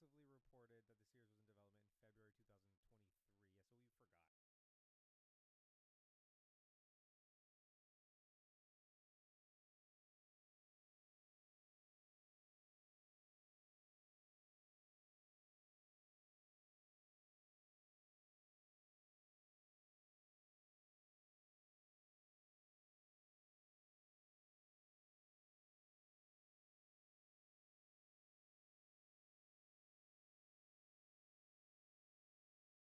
exclusively reported that the series was in development in February 2023. Yeah, so we forgot.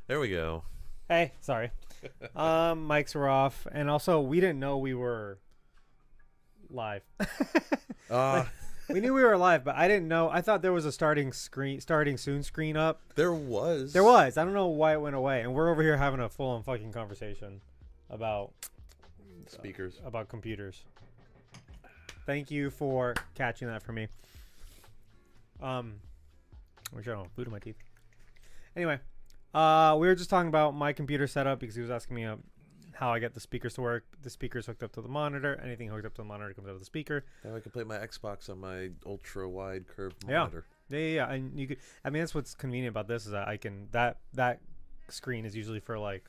There we go. Hey, sorry. Mics were off, and also we didn't know we were live. We knew we were live, but I didn't know. I thought there was a starting soon screen up. There was. I don't know why it went away, and we're over here having a full-on fucking conversation about speakers, about computers. Thank you for catching that for me. We're showing food in my teeth. Anyway, we were just talking about my computer setup because he was asking me how I get the speakers to work. The speaker's hooked up to the monitor. Anything hooked up to the monitor comes out of the speaker. Now I can play my Xbox on my ultra wide curved monitor. Yeah. And you could. I mean, that's what's convenient about this is that I can that screen is usually for like.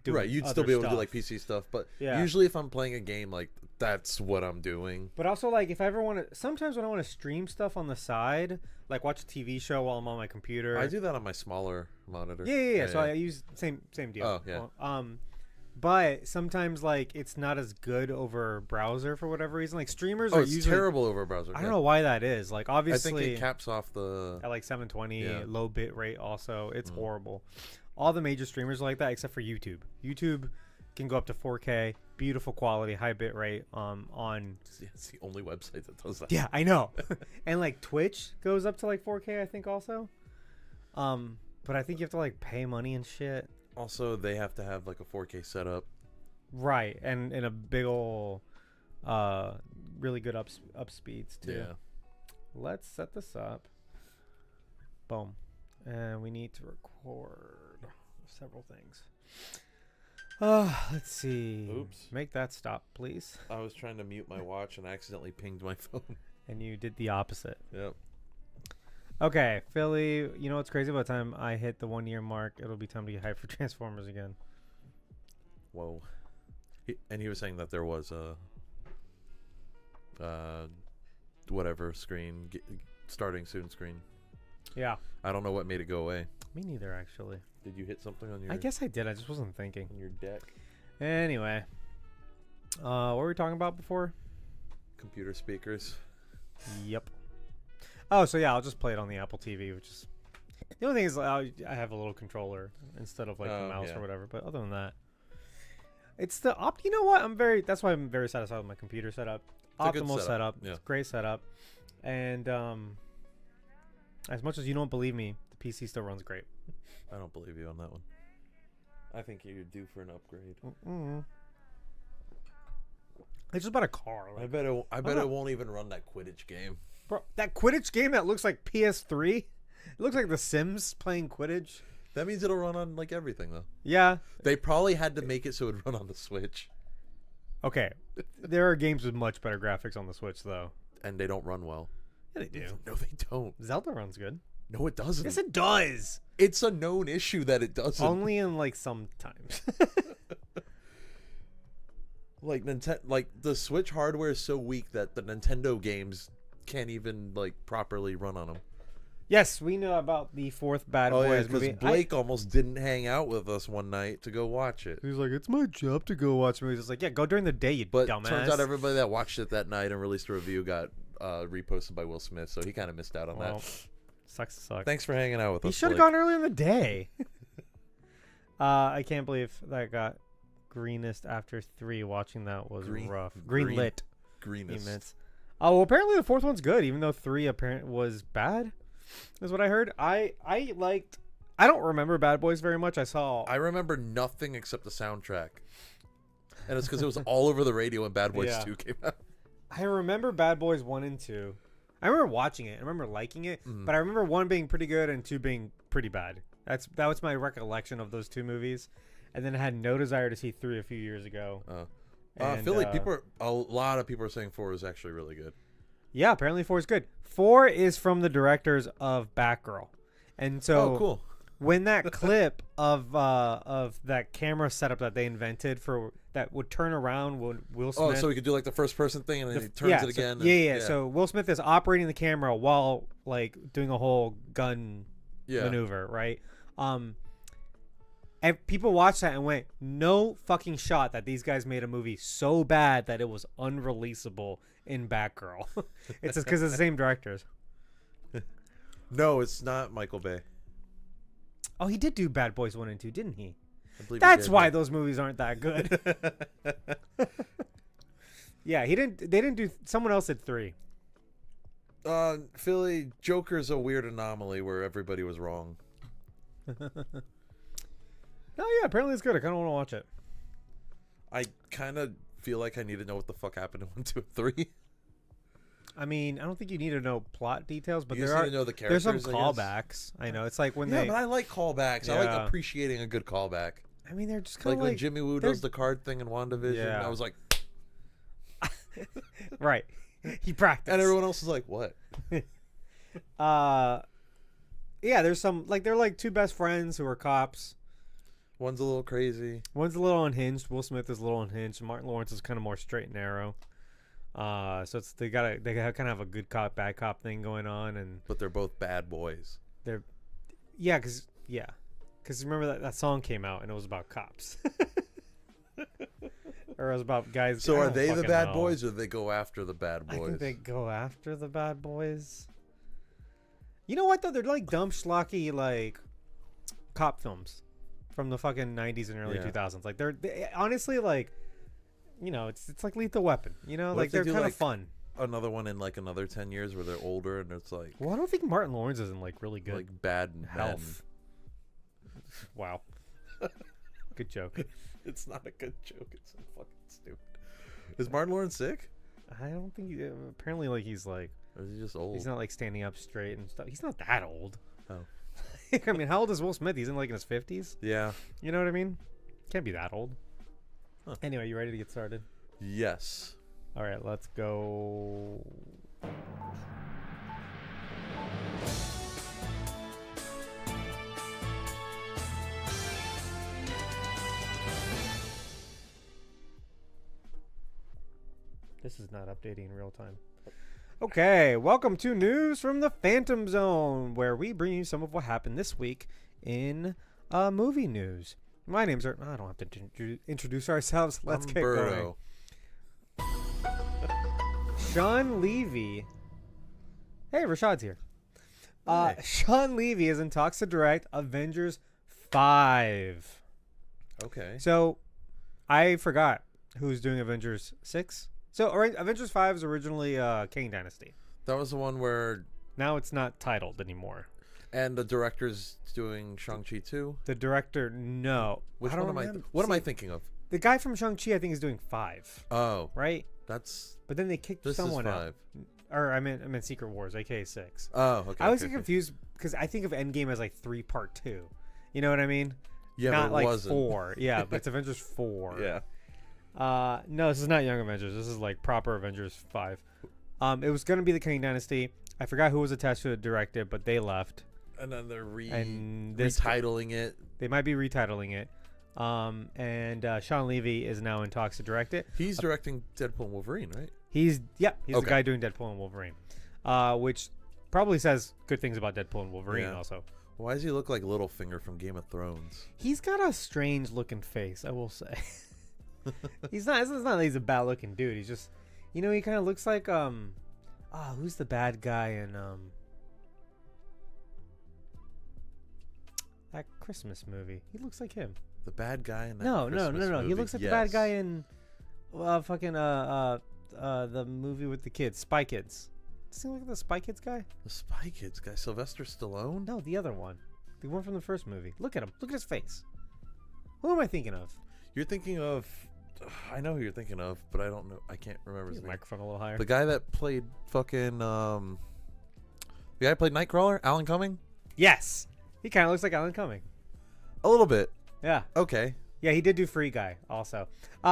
Right, you'd still be able to do like PC stuff, but usually if I'm playing a game, like that's what I'm doing. But also, like if I ever want to, sometimes when I want to stream stuff on the side, like watch a TV show while I'm on my computer, I do that on my smaller monitor. Yeah. So I use same deal. Oh yeah. But sometimes like it's not as good over browser for whatever reason. Like streamers are it's usually terrible over browser. I don't know why that is. Like obviously, I think it caps off the at like 720 low bit rate. Also, it's horrible. All the major streamers are like that except for YouTube. YouTube can go up to 4K, beautiful quality, high bit rate. It's the only website that does that. Yeah, I know. And like Twitch goes up to like 4K, I think also. But I think you have to like pay money and shit. Also, they have to have like a 4K setup. Right, and a big ol' really good up speeds too. Yeah. Let's set this up. Boom. And we need to record several things. Let's see. Oops. Make that stop, please. I was trying to mute my watch and I accidentally pinged my phone. And you did the opposite. Yep. Okay, Philly, you know what's crazy? By the time I hit the 1 year mark, it'll be time to get hyped for Transformers again. Whoa. And he was saying that there was a whatever screen, starting soon screen. Yeah. I don't know what made it go away. Me neither, actually. Did you hit something on your... I guess I did. I just wasn't thinking. On your deck? Anyway. What were we talking about before? Computer speakers. Yep. Oh, so yeah, I'll just play it on the Apple TV, which is... The only thing is I have a little controller instead of like the mouse or whatever. But other than that... It's the... You know what? That's why I'm very satisfied with my computer setup. Optimal setup. Yeah. It's a great setup. And... as much as you don't believe me, the PC still runs great. I don't believe you on that one. I think you're due for an upgrade. It's just about a car. Like, I bet it won't even run that Quidditch game. Bro, that Quidditch game that looks like PS3? It looks like The Sims playing Quidditch. That means it'll run on like everything, though. Yeah. They probably had to make it so it'd run on the Switch. Okay. There are games with much better graphics on the Switch, though. And they don't run well. Yeah, they do. No, they don't. Zelda runs good. No, it doesn't. Yes, it does. It's a known issue that it doesn't. Only in like sometimes. Like the Switch hardware is so weak that the Nintendo games can't even like properly run on them. Yes, we know about the fourth Bad Boys movie. Because Blake almost didn't hang out with us one night to go watch it. He's like, "It's my job to go watch movies." It's like, "Yeah, go during the day, you dumbass." Turns out everybody that watched it that night and released a review got reposted by Will Smith, so he kind of missed out on that. Sucks to suck. Thanks for hanging out with us. He should have gone earlier in the day. I can't believe that got greenest after 3. Watching that was rough. Greenlit. Greenest. Oh, well, apparently the 4th one's good, even though 3 apparently was bad. Is what I heard. I don't remember Bad Boys very much. I remember nothing except the soundtrack, and it's because it was all over the radio when Bad Boys 2 came out. I remember Bad Boys 1 and 2. I remember watching it. I remember liking it, but I remember 1 being pretty good and 2 being pretty bad. That was my recollection of those 2 movies, and then I had no desire to see 3 a few years ago. I feel like a lot of people are saying 4 is actually really good. Yeah, apparently 4 is good. 4 is from the directors of Batgirl, and so cool. When that clip of that camera setup that they invented for that would turn around when Will Smith. Oh, so he could do like the first person thing and then he turns it again. Yeah. So Will Smith is operating the camera while like doing a whole gun maneuver, right? And people watched that and went, "No fucking shot that these guys made a movie so bad that it was unreleasable in Batgirl." It's just because it's the same directors. No, it's not Michael Bay. Oh, he did do Bad Boys 1 and 2, didn't he? I believe That's he did, why yeah. those movies aren't that good. Yeah, he didn't. They didn't do. Someone else did 3. Philly, Joker's a weird anomaly where everybody was wrong. Oh yeah, apparently it's good. I kind of want to watch it. I kind of feel like I need to know what the fuck happened in 1, 2, and 3. I mean, I don't think you need to know plot details, but You there just are need to know the there's some characters, I guess. callbacks. I know it's like when Yeah, they. but I like callbacks. I Yeah. like appreciating a good callback. I mean, they're just kind Like of when Jimmy Woo they're- does the card thing in WandaVision, Yeah. I was like, right. He practiced. and everyone else is like, what? Yeah, there's some like they're like 2 best friends who are cops. One's a little crazy. One's a little unhinged. Will Smith is a little unhinged. Martin Lawrence is kind of more straight and narrow. So it's they kind of have a good cop bad cop thing going on, and But they're both bad boys. because remember that song came out and it was about cops. Or it was about guys. So I are don't they the fucking bad know. boys or do they go after the bad boys? I think they go after the bad boys. You know what though? They're like dumb schlocky like cop films from the fucking 90s and early Yeah. 2000s. Like they honestly like, you know, it's like Lethal Weapon. You know, What like if they they're do, kind of like, fun. Another one in like another 10 years where they're older and it's like Well, I don't think Martin Lawrence isn't like really good like bad men. health. Wow. Good joke. It's not a good joke. It's so fucking stupid. Is Martin Lawrence sick? I don't think apparently like he's like Or is he just old? he's not like standing up straight and stuff. He's not that old. Oh. I mean, how old is Will Smith? He's in like in his 50s. Yeah. You know what I mean? Can't be that old. Huh. Anyway, you ready to get started? Yes. All right, let's go. This is not updating in real time. Okay, welcome to News from the Phantom Zone, where we bring you some of what happened this week in movie news. My name's I don't have to introduce ourselves. Let's get going. Sean Levy. Hey, Rashad's here. Hey. Sean Levy is in talks to direct Avengers 5. Okay. So, I forgot who's doing Avengers 6. So, Avengers 5 is originally Kang Dynasty. That was the one where Now it's not titled anymore. and the director's doing Shang-Chi too. The director, no. Which I don't one am I remember. what am I See, thinking of? The guy from Shang-Chi, I think, is doing 5, Oh, right? that's But then they kicked this someone is out. 5. Or I meant Secret Wars, aka 6. Oh, okay. I was okay, confused because I think of Endgame as like 3 part 2. You know what I mean? Yeah, Not but it like wasn't. 4. Yeah, but it's Avengers 4. Yeah. No, this is not Young Avengers. This is like proper Avengers 5. It was going to be the Kang Dynasty. I forgot who was attached to direct it, but they left. And then they're And this retitling it. They might be retitling it. And Sean Levy is now in talks to direct it. He's directing Deadpool and Wolverine, right? He's the Okay. guy doing Deadpool and Wolverine, which probably says good things about Deadpool and Wolverine. Yeah. Also, Why does he look like Littlefinger from Game of Thrones? he's got a strange looking face, I will say. He's not. It's not that he's a bad looking dude. He's just, he kind of looks like who's the bad guy in that Christmas movie? He looks like him. The bad guy in that No. Christmas He movie? looks like the bad guy in the movie with the kids, Spy Kids. Does he look like the Spy Kids guy? The Spy Kids guy, Sylvester Stallone? No, the other one. The one from the first movie. Look at him. Look at his face. Who am I thinking of? You're thinking of... I know who you're thinking of, but I don't know. I can't remember his His name. microphone a little higher. The guy that played fucking... The guy that played Nightcrawler? Alan Cumming? Yes. He kind of looks like Alan Cumming. A little bit. Yeah. Okay. Yeah, he did do Free Guy also.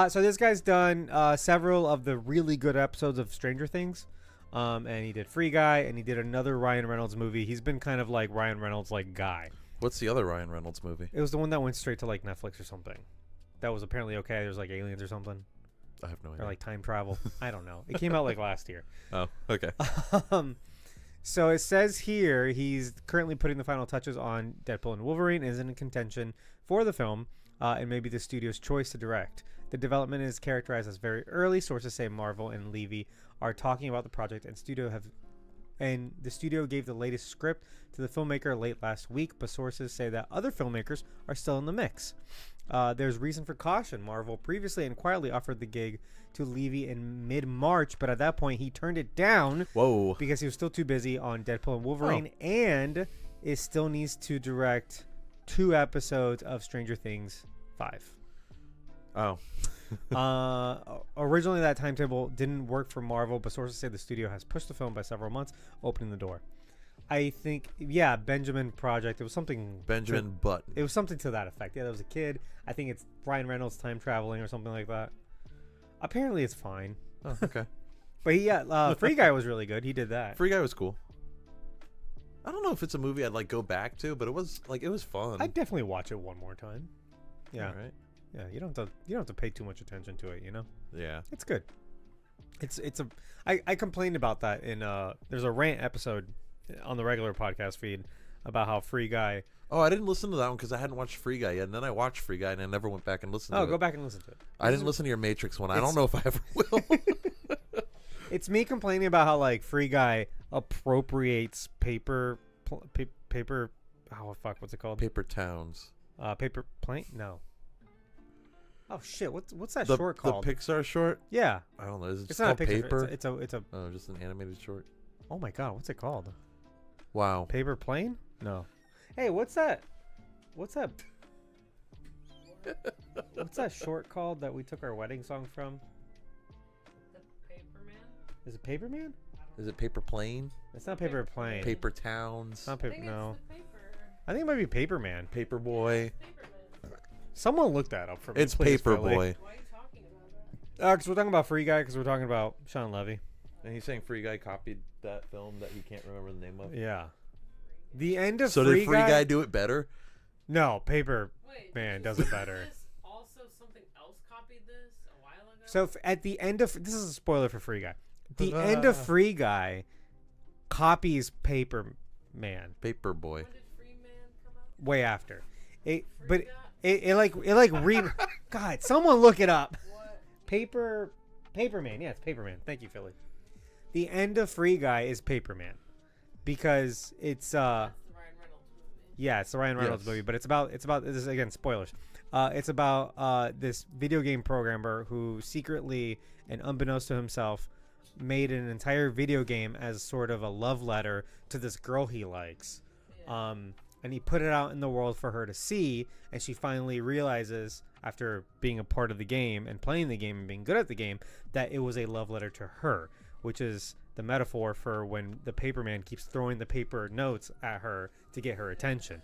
So this guy's done several of the really good episodes of Stranger Things. And he did Free Guy, and he did another Ryan Reynolds movie. He's been kind of like Ryan Reynolds like guy. What's the other Ryan Reynolds movie? It was the one that went straight to like Netflix or something. That was apparently okay. There's like aliens or something. I have no idea. Or like time travel. I don't know. It came out like last year. Oh, okay. So it says here he's currently putting the final touches on Deadpool and Wolverine, is in contention for the film, and maybe the studio's choice to direct. The development is characterized as very early. Sources say Marvel and Levy are talking about the project, and studio the studio gave the latest script to the filmmaker late last week, but sources say that other filmmakers are still in the mix. There's reason for caution. Marvel previously and quietly offered the gig to Levy in mid-March, but at that point he turned it down. Whoa. Because he was still too busy on Deadpool and Wolverine, and it still needs to direct 2 episodes of Stranger Things 5. Oh. Originally that timetable didn't work for Marvel, but sources say the studio has pushed the film by several months, opening the door. I think, Benjamin Project. It was something. Benjamin Button. It was something to that effect. Yeah, there was a kid. I think it's Ryan Reynolds time traveling or something like that. Apparently, it's fine. Oh, okay. But Free Guy was really good. He did that. Free Guy was cool. I don't know if it's a movie I'd like go back to, but it was fun. I'd definitely watch it one more time. Yeah. All right. Yeah, you don't have to pay too much attention to it, you know? Yeah. It's good. I complained about that in there's a rant episode on the regular podcast feed about how Free Guy. Oh, I didn't listen to that one because I hadn't watched Free Guy yet, and then I watched Free Guy and I never went back and listened to it. Oh, go back and listen to it. I didn't listen to your Matrix one. I don't know if I ever will. It's me complaining about how like Free Guy appropriates paper. Oh fuck, what's it called? Paper Towns. Paper plane? No. Oh shit! What's that short called? The Pixar short? Yeah. I don't know. Is it It's just not a called picture. Paper? It's a. Oh, just an animated short. Oh my god! What's it called? Wow. Paper plane? No. Hey, what's that? What's that short called that we took our wedding song from? The Paper Man? Is it Paper Man? Is it Paper Plane? It's not Paper Plane. Paper Towns? It's not Paper. No. It's the paper. I think it might be Paper Man. Paper Boy? Paper Man. Someone look that up for me. It's please, Paper Billy. Boy. Why are you talking about that? Because we're talking about Free Guy. Because we're talking about Sean Levy. And he's saying Free Guy copied that film that he can't remember the name of. Yeah. The end of So Free did Free Guy do it better? No, Paper Wait, Man did does you it say better. this also something else copied this a while ago? So at the end of this is a spoiler for Free Guy. The end of Free Guy copies Paper Man Paper Boy. When did Free Man come out? way after. It Free but Guy? it like God, someone look it up. What? Paper Man. Yeah, it's Paper Man. Thank you, Philly. The end of Free Guy is Paper Man. Because it's That's the Ryan Reynolds movie. yeah, it's the Ryan Reynolds Yes. movie, but it's about this is again spoilers. It's about this video game programmer who secretly and unbeknownst to himself made an entire video game as sort of a love letter to this girl he likes. Yeah. And he put it out in the world for her to see, and she finally realizes after being a part of the game and playing the game and being good at the game that it was a love letter to her, which is the metaphor for when the paper man keeps throwing the paper notes at her to get her attention.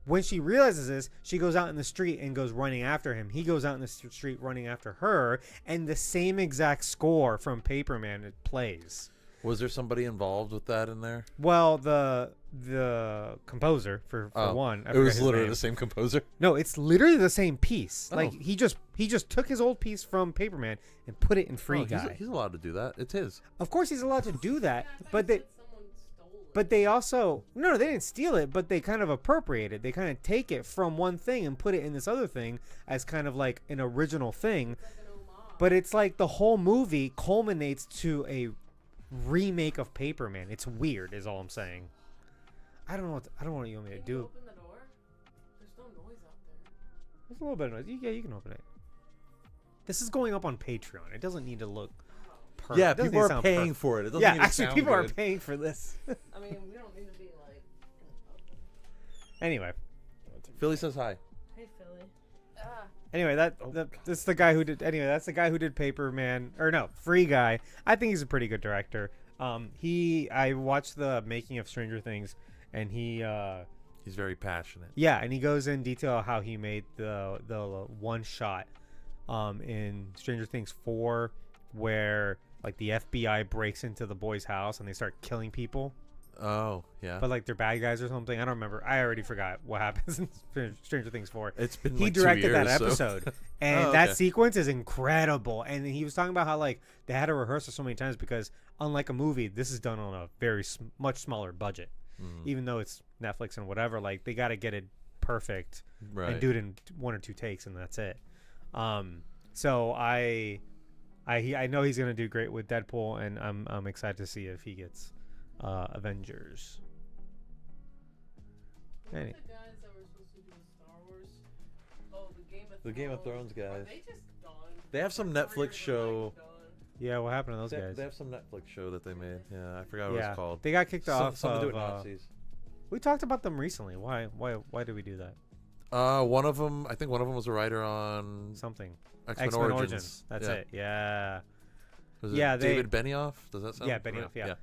When she realizes this, she goes out in the street and goes running after him. He goes out in the street running after her, and the same exact score from Paper Man it plays. Was there somebody involved with that in there? Well, the composer for one, I it forget was his literally name. the same composer. No, it's literally the same piece. Oh. Like he just took his old piece from Paper Man and put it in Free Oh, Guy. he's allowed to do that. It's his. Of course, he's allowed to do that, Yeah, I thought but you they. said someone stole it. But they also no, they didn't steal it, but they kind of appropriate it. They kind of take it from one thing and put it in this other thing as kind of like an original thing. It's like an homage. But it's like the whole movie culminates to a remake of Paper Man. It's weird, is all I'm saying. I don't know what you want me to Can do. you open the door? There's no noise out there. There's a little bit of noise. Yeah, you can open it. This is going up on Patreon. It doesn't need to look perfect. Yeah, It doesn't people need are to sound paying perfect. for it. It doesn't Yeah, even actually, sound people are good. paying for this. I mean, we don't need to be like. Anyway, Philly says hi. Hey, Philly. Ah. Anyway, that's the guy who did. Anyway, that's the guy who did Paper Man, or no, Free Guy. I think he's a pretty good director. I watched the making of Stranger Things, and He's very passionate. yeah, and he goes in detail how he made the one shot, in Stranger Things 4, where like the FBI breaks into the boy's house and they start killing people. Oh, yeah. But like they're bad guys or something. I don't remember. I already forgot what happens in Stranger Things 4. It's been He like 2 directed years, that so- episode, and Oh, that okay. sequence is incredible. And he was talking about how like they had to rehearse it so many times because unlike a movie, this is done on a very much smaller budget. Mhm. Even though it's Netflix and whatever, like they got to get it perfect Right. and do it in 1 or 2 takes, and that's it. So I know he's gonna do great with Deadpool, and I'm excited to see if he gets Avengers. What Any- were the guys that were supposed to do Star Wars? Oh, The Game of Thrones guys. Are they just done? They have some Their Netflix careers are, show. like, done. Yeah, what happened to those They guys? have some Netflix show that they made. Yeah, I forgot what Yeah, it's called. they got kicked off. Something to do of, with Nazis. we talked about them recently. Why did we do that? One of them, I think one of them was a writer on Something. X-Men X-Men Origins. That's Yeah. it. Yeah. Was it Yeah, David Benioff? Does that sound? Yeah, Benioff. Yeah.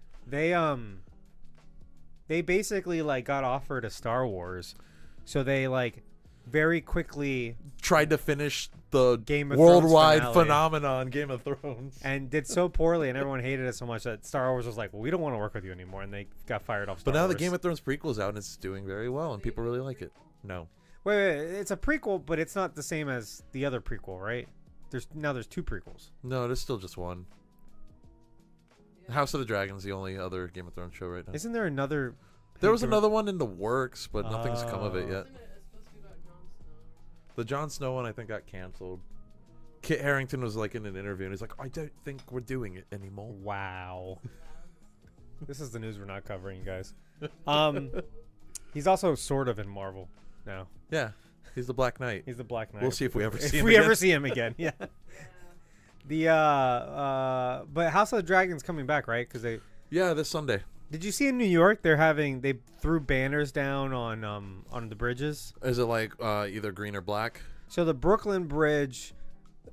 They basically like got offered a Star Wars, so they like very quickly Tried to finish the Game of Thrones worldwide finale. phenomenon Game of Thrones. and did so poorly, and everyone hated it so much that Star Wars was like, "Well, we don't want to work with you anymore," and they got fired off. Star But now Wars. the Game of Thrones prequel's out and it's doing very well and people really like it. No. wait, it's a prequel, but it's not the same as the other prequel, right? There's 2 prequels. No, there's still just one. House of the Dragon's the only other Game of Thrones show right now. Isn't there another? There was paper- another one in the works, but nothing's come of it Oh. yet. Isn't it supposed to be about Jon Snow? The Jon Snow one I think got canceled. Kit Harington was like in an interview and he's like, I don't think we're doing it anymore. Wow. This is the news we're not covering, guys. He's also sort of in Marvel now. Yeah, he's the Black Knight. He's the Black Knight. We'll see if we ever see if him we again. ever see him again. Yeah. But House of the Dragon's coming back, right? Because Yeah, this Sunday. did you see in New York they threw banners down on the bridges. Is it like either green or black? So the Brooklyn Bridge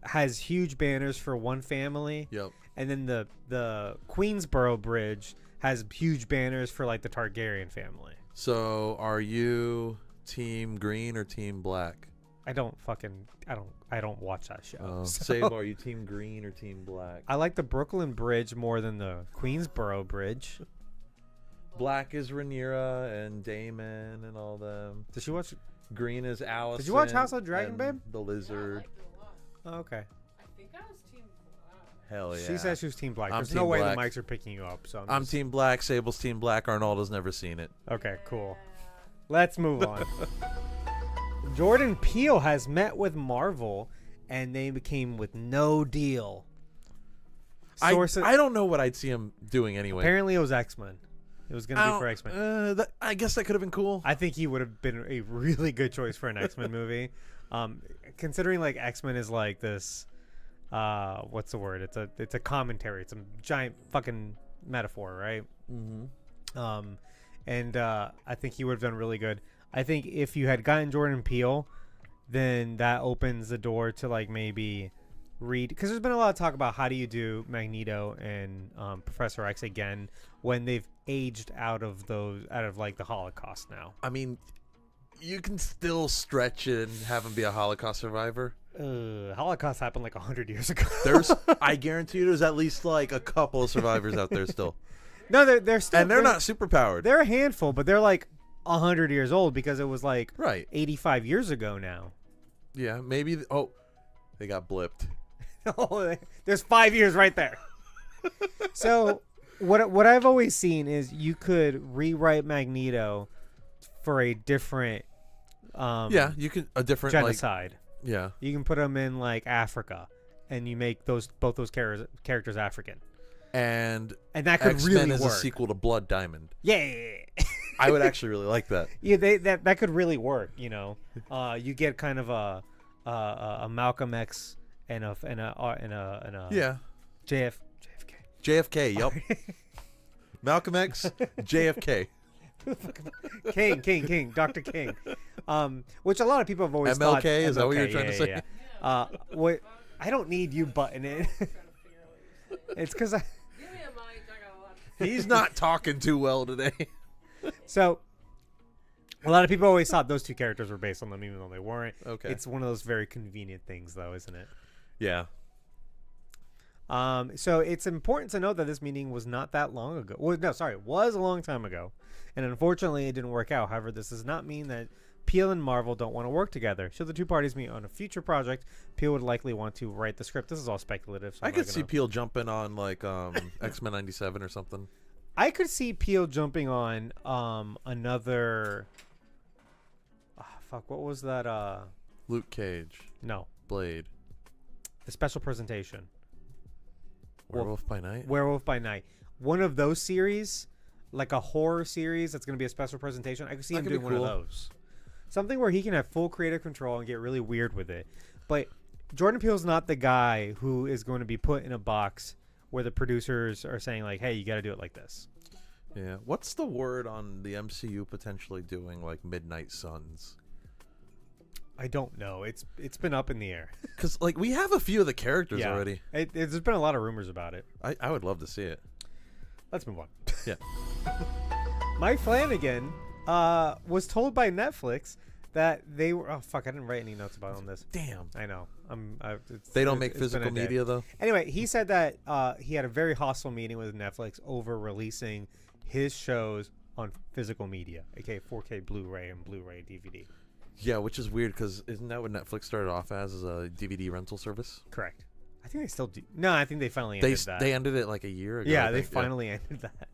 has huge banners for one family, Yep. and then the Queensboro Bridge has huge banners for like the Targaryen family. So are you team green or team black? I don't watch that show. so- Save, are you team green or team black? I like the Brooklyn Bridge more than the Queensboro Bridge. Black is Rhaenyra and Daemon and all them. Did you watch? Green is Alice. Did you watch House of the Dragon, babe? The Yeah, I Lizard. liked it a lot. Oh, okay. I think I was Team Black. Hell yeah. She says she was Team Black. I'm There's no Team way Black. the mics are picking you up. So I'm just- team black. Sable's team black. Arnaldo's never seen it. Okay, cool. Yeah. Let's move on. Jordan Peele has met with Marvel, and they came with no deal. I Sources, don't know what I'd see him doing anyway. apparently, it was X-Men. It was gonna be for X-Men. I guess that could have been cool. I think he would have been a really good choice for an X-Men movie. Considering like X-Men is like this, what's the word? It's a commentary. It's a giant fucking metaphor, right? Mm-hmm. And I think he would have done really good. I think if you had gotten Jordan Peele, then that opens the door to like maybe read, because there's been a lot of talk about how do you do Magneto and Professor X again when they've aged out of like the Holocaust now. I mean, you can still stretch it and have him be a Holocaust survivor. Holocaust happened like 100 years ago. I guarantee you, there's at least like a couple of survivors out there still, No, they're still, and they're not superpowered. They're a handful, but they're like 100 years old because it was like Right? 85 years ago now. Yeah, maybe. They got blipped. Oh, there's 5 years right there. So what I've always seen is you could rewrite Magneto for a different Yeah, you can a different genocide. Like, yeah, You can put him in like Africa, and you make both those characters African, and and that could X-Men really is work. a sequel to Blood Diamond. Yeah. I would actually really like that. Yeah, that could really work. You know, you get kind of a Malcolm X and a Yeah, JFK. JFK. Yup. Malcolm X, JFK. King, Dr. King, which a lot of people have always thought. MLK, is that what you're MLK, trying to say? Yeah. What? I don't need you butting in. Trying to figure out what you're saying. It's because Give me a mic. I got a lot. He's not talking too well today. so. A lot of people always thought those two characters were based on them, even though they weren't. Okay. It's one of those very convenient things, though, isn't it? Yeah. So it's important to note that this meeting was not that long ago. Well, no, sorry, it was a long time ago. And unfortunately, it didn't work out. However, this does not mean that Peele and Marvel don't want to work together. Should the two parties meet on a future project, Peele would likely want to write the script. This is all speculative. So I I'm could not see gonna- Peele jumping on like X-Men 97 or something. I could see Peele jumping on another. Fuck, what was that? Luke Cage, No, Blade, the special presentation. Werewolf by Night. Werewolf by Night. One of those series like a horror series that's going to be a special presentation. I could see That him could be doing one of cool. those. Something where he can have full creative control and get really weird with it. But Jordan Peele's not the guy who is going to be put in a box where the producers are saying like, "Hey, you got to do it like this." Yeah. What's the word on the MCU potentially doing like Midnight Suns? I don't know. It's been up in the air. Because like we have a few of the characters already. There's been a lot of rumors about it. I would love to see it. Let's move on. Yeah. Mike Flanagan was told by Netflix that they were. Oh fuck! I didn't write any notes about on this. Damn. I know. They don't make it's been physical a day. media though. Anyway, he said that he had a very hostile meeting with Netflix over releasing his shows on physical media, aka 4K Blu-ray and Blu-ray DVD. Yeah, which is weird because isn't that what Netflix started off as a DVD rental service? Correct. I think they still do. No, I think they finally ended that. They ended it like a year ago. Yeah, I they think, finally ended that.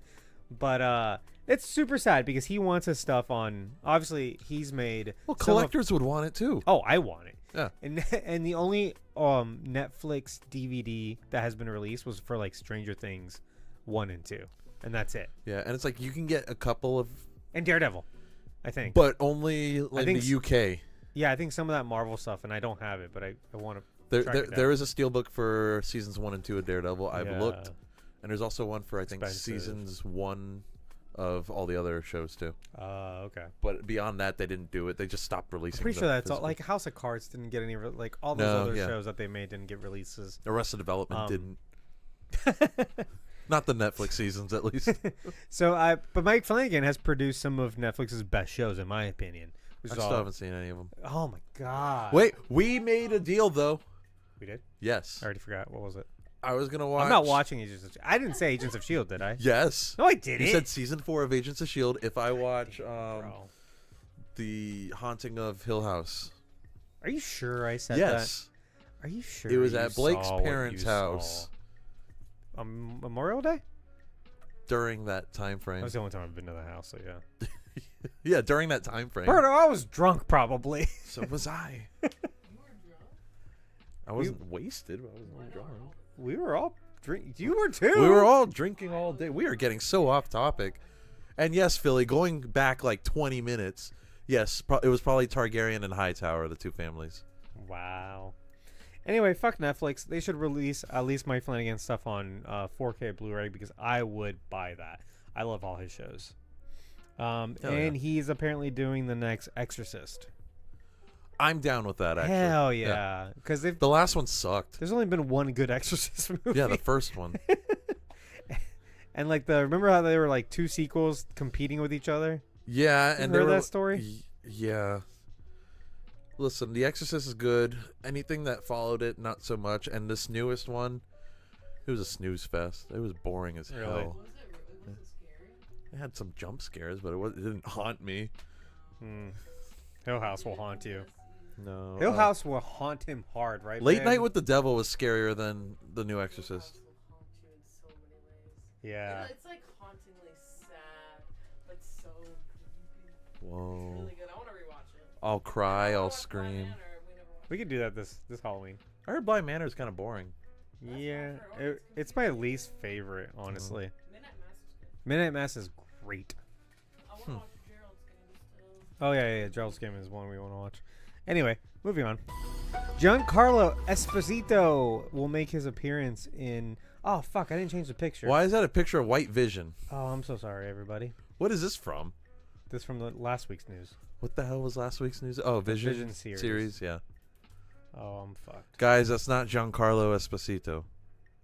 But it's super sad because he wants his stuff on. Obviously, he's made. Well, collectors would want it too. Oh, I want it. Yeah. And the only Netflix DVD that has been released was for like Stranger Things 1 and 2, and that's it. Yeah, and it's like you can get a couple of, And Daredevil, I think. but only like think the UK. Yeah, I think some of that Marvel stuff, and I don't have it, but I want to. There is a steelbook for seasons 1 and 2 of Daredevil. I've looked, and there's also one for I think Expensive. seasons 1 of all the other shows too. Okay. But beyond that, they didn't do it. They just stopped releasing. I'm pretty the sure that's all. physical. Like House of Cards didn't get any. Like all those No, other yeah. shows that they made didn't get releases. Arrested Development didn't. Not the Netflix seasons, at least. But Mike Flanagan has produced some of Netflix's best shows, in my opinion. I still haven't seen any of them. Oh my god! Wait, we made a deal though. We did. Yes, I already forgot. What was it? I was gonna watch. I'm not watching Agents of. I didn't say Agents of Shield, did I? Yes. No, I didn't. You said season 4 of Agents of Shield. If I watch Bro. the Haunting of Hill House. Are you sure I said Yes. that? Are you sure? It was you at Blake's saw what parents' you house saw? Memorial Day? during that time frame. That was the only time I've been to the house, so yeah. Yeah, during that time frame. Berto, I was drunk probably. So was I. You were drunk? I wasn't wasted, but I wasn't drunk. We were all drink. You were too. We were all drinking all day. We are getting so off topic. And yes, Philly, going back like 20 minutes, yes, it was probably Targaryen and Hightower, the two families. Wow. Anyway, fuck Netflix. They should release at least Mike Flanagan stuff on 4K Blu-ray because I would buy that. I love all his shows. And yeah. he's apparently doing the next Exorcist. I'm down with that, actually. Hell yeah. Because The last one sucked. there's only been one good Exorcist movie. Yeah, the first one. And like remember how they were like two sequels competing with each other? Yeah, You and heard they were, that story? Yeah. Listen, The Exorcist is good. Anything that followed it, not so much. And this newest one, it was a snooze fest. It was boring as Really? hell. Was it scary? It had some jump scares, but it didn't haunt me. Hill House will haunt you. No. Hill House will haunt him hard, right? Late man? Night with the Devil was scarier than the new Exorcist. Will haunt you in so many ways. Yeah. It's like hauntingly sad, but so creepy. Whoa. Really good. I want to rewatch it. I'll cry, I'll Watch scream. Blind Manor, we never watched We could do that this Halloween. I heard Blind Manor is kind of boring. Yeah, it's my least favorite, honestly. it. Midnight Mass was good. Midnight Mass is great. I want to watch Gerald's game still. Oh yeah, Gerald's Game is one we want to watch. Anyway, moving on. Giancarlo Esposito will make his appearance in. Oh fuck! I didn't change the picture. Why is that a picture of White Vision? Oh, I'm so sorry, everybody. What is this from? This from the last week's news. What the hell was last week's news? Oh, Vision, Vision series. yeah. Oh, I'm fucked. Guys, that's not Giancarlo Esposito.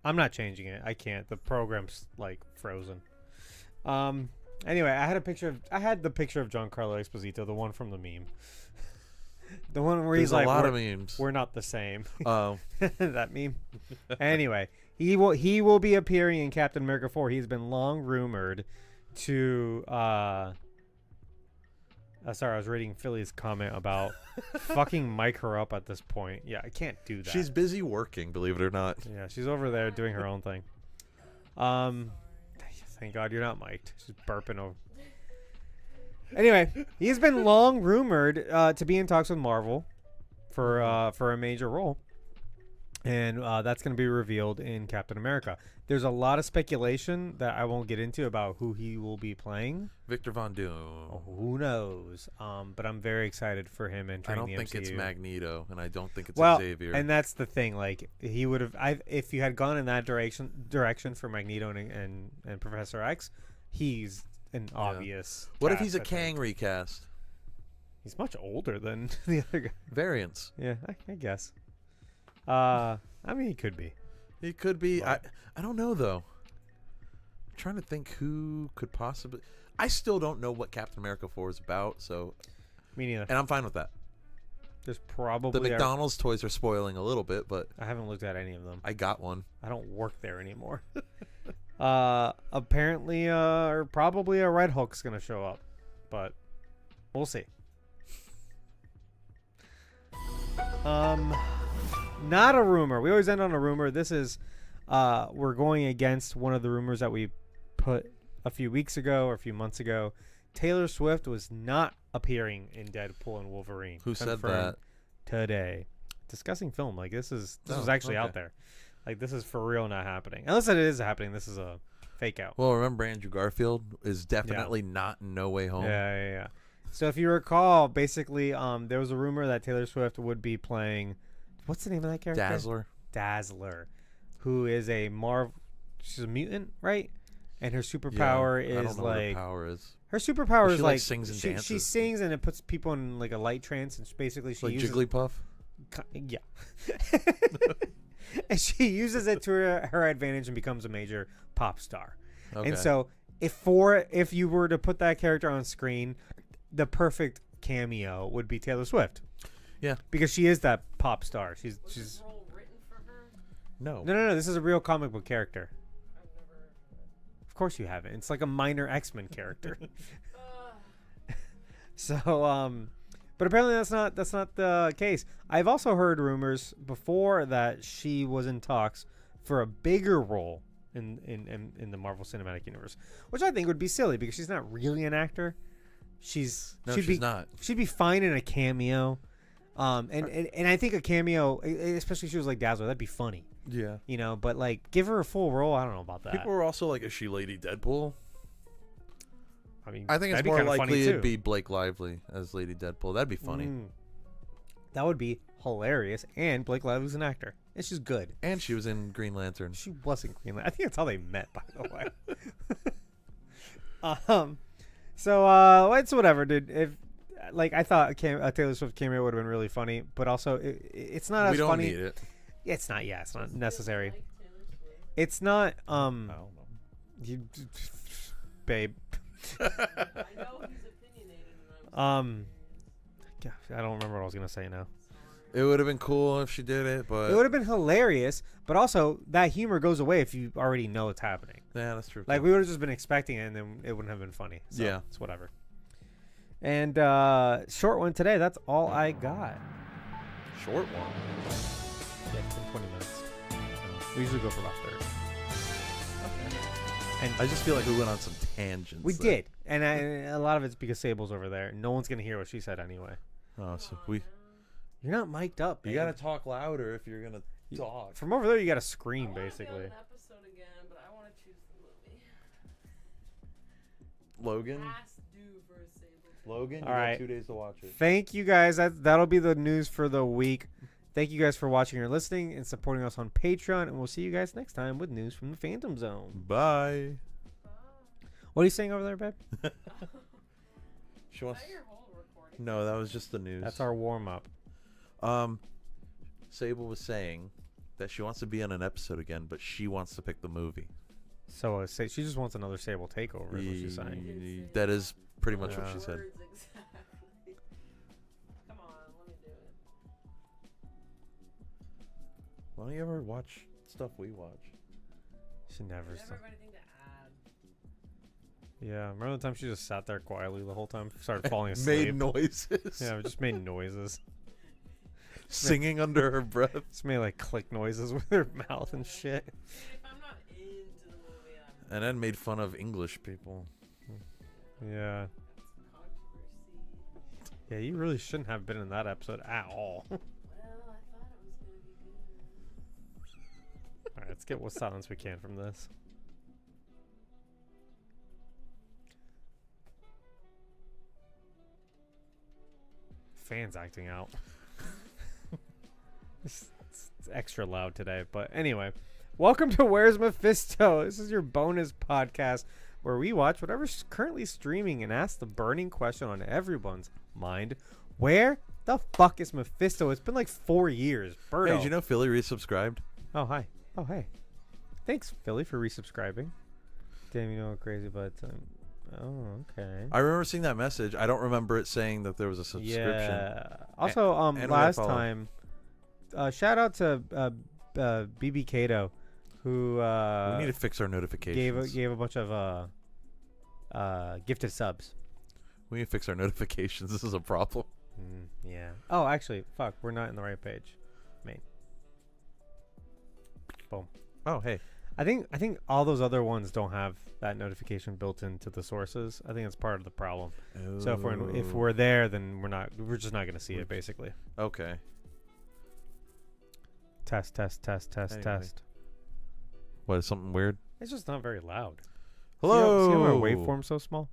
I'm not changing it. I can't. The program's like frozen. Anyway, I had the picture of Giancarlo Esposito, the one from the meme. The one where There's he's like, a lot of memes. we're not the same. Oh, That meme. Anyway, he will be appearing in Captain America 4. He's been long rumored to sorry, I was reading Philly's comment about fucking mic her up at this point. Yeah, I can't do that. she's busy working, believe it or not. Yeah, she's over there doing her own thing. Thank God you're not mic'd. She's burping over. Anyway, he's been long rumored to be in talks with Marvel for a major role. and that's going to be revealed in Captain America. There's a lot of speculation that I won't get into about who he will be playing. Victor Von Doom. Oh, who knows? But I'm very excited for him entering I the don't think MCU. it's Magneto, and I don't think it's Well, Xavier. and that's the thing. Like he would have, if you had gone in that direction for Magneto and Professor X, he's an obvious. What if cast, he's a I think. Kang recast? He's much older than the other guy. Variants. Yeah, I guess. I mean, he could be. He could be. But- I don't know though. I'm trying to think who could possibly. I still don't know what Captain America 4 is about, so Me neither. and I'm fine with that. There's The probably. McDonald's toys are spoiling a little bit, but I haven't looked at any of them. I got one. I don't work there anymore. Apparently, or probably a Red Hulk's gonna show up, but we'll see. Not a rumor. We always end on a rumor. This is, we're going against one of the rumors that we put a few weeks ago or a few months ago. Taylor Swift was not appearing in Deadpool and Wolverine. Who said Confirmed that? Today? Discussing film. Like this was Oh, actually out okay. there. Like this is for real not happening. Unless it is happening. This is a fake out. Well, remember Andrew Garfield is definitely not in No Way Home. Yeah. So if you recall, basically, there was a rumor that Taylor Swift would be playing. What's the name of that character? Dazzler, who is a she's a mutant, right? And her superpower I don't is know what her like power is. her superpower She, is like, like sings and she dances. sings and it puts people in like a light trance, and basically she Like uses Jigglypuff. yeah, and she uses it to her advantage and becomes a major pop star. Okay. And so if you were to put that character on screen, the perfect cameo would be Taylor Swift. Yeah. Because she is that pop star. She's Was this role written for her? No. No, this is a real comic book character. I've never. Of course you haven't. It's like a minor X-Men character. Uh, So but apparently that's not the case. I've also heard rumors before that she was in talks for a bigger role in the Marvel Cinematic Universe, which I think would be silly because she's not really an actor. She's not. She'd be fine in a cameo. And I think a cameo, especially if she was like Dazzler, that'd be funny, Yeah. you know. But like, give her a full role. I don't know about that. People were also like, is she Lady Deadpool? I mean, I think it's that'd be more kinda funny, likely too. it'd be Blake Lively as Lady Deadpool. That'd be funny. That would be hilarious. And Blake Lively's an actor, and she's good. And she was in Green Lantern. She wasn't Green Lantern. I think that's how they met, by the way. So it's whatever, dude. If like I thought a Taylor Swift cameo would have been really funny, but also it's not as We don't funny. need it. It's not. Yeah, it's not necessary. like Taylor Swift. It's not. I don't know. You, babe. I know he's opinionated, and I'm Gosh, I don't remember what I was gonna say now. It would have been cool if she did it, but It would have been hilarious, but also that humor goes away if you already know it's happening. yeah, that's true. Like too. we would have just been expecting it, and then it wouldn't have been funny. So Yeah. it's whatever. And short one today. That's all I got. Short one. Yeah, it's been 20 minutes. We usually go for about 30. And I just feel like we went on some tangents. we there. did, and a lot of it's because Sable's over there. No one's gonna hear what she said anyway. Oh, so we. You're not mic'd up. You babe. gotta talk louder if you're gonna talk. From over there. You gotta I scream, wanna do basically. an episode again, but I want to choose the movie. Logan. Past due for a Sable. Logan. You All right. got 2 days to watch it. Thank you guys. That'll be the news for the week. Thank you guys for watching or listening and supporting us on Patreon, and we'll see you guys next time with news from the Phantom Zone. Bye. What are you saying over there, babe? She wants. Is that your whole recording? No, that was just the news. That's our warm up. Sable was saying that she wants to be on an episode again, but she wants to pick the movie. So she just wants another Sable takeover. Is what she's saying. That is pretty much what Yeah. she said. Words exactly. Come on, let me do it. Why don't you ever watch stuff we watch? She never. I never have anything to add. Yeah, remember the time she just sat there quietly the whole time, started falling asleep. Made noises. Yeah, just made noises. Singing under her breath. Just made like click noises with her mouth and shit. See, if I'm not into the movie, I'm And then made fun of English people. Yeah. that's controversy. Yeah, you really shouldn't have been in that episode at all. Well, I thought it was gonna be good. All right, let's get what silence we can from this. Fans acting out. It's extra loud today, but anyway, welcome to Where's Mephisto? This is your bonus podcast where we watch whatever's currently streaming and ask the burning question on everyone's mind: where the fuck is Mephisto? It's been like 4 years. Birdo. Hey, did you know Philly resubscribed? Oh, hi. Oh, hey. Thanks, Philly, for resubscribing. Damn, you know what crazy about oh, okay. I remember seeing that message. I don't remember it saying that there was a subscription. Yeah. Also, and last time, shout out to BB Cato, who we need to fix our notifications. gave a bunch of gifted subs. We need to fix our notifications. This is a problem. Yeah. Oh, actually, fuck, we're not in the right page. Mate. Boom. Oh, hey. I think all those other ones don't have that notification built into the sources. I think it's part of the problem. Oh. So if we're there, then we're just not gonna see it basically. Okay. Test. Anyway. What, is something weird? It's just not very loud. Hello. See how our waveform's so small?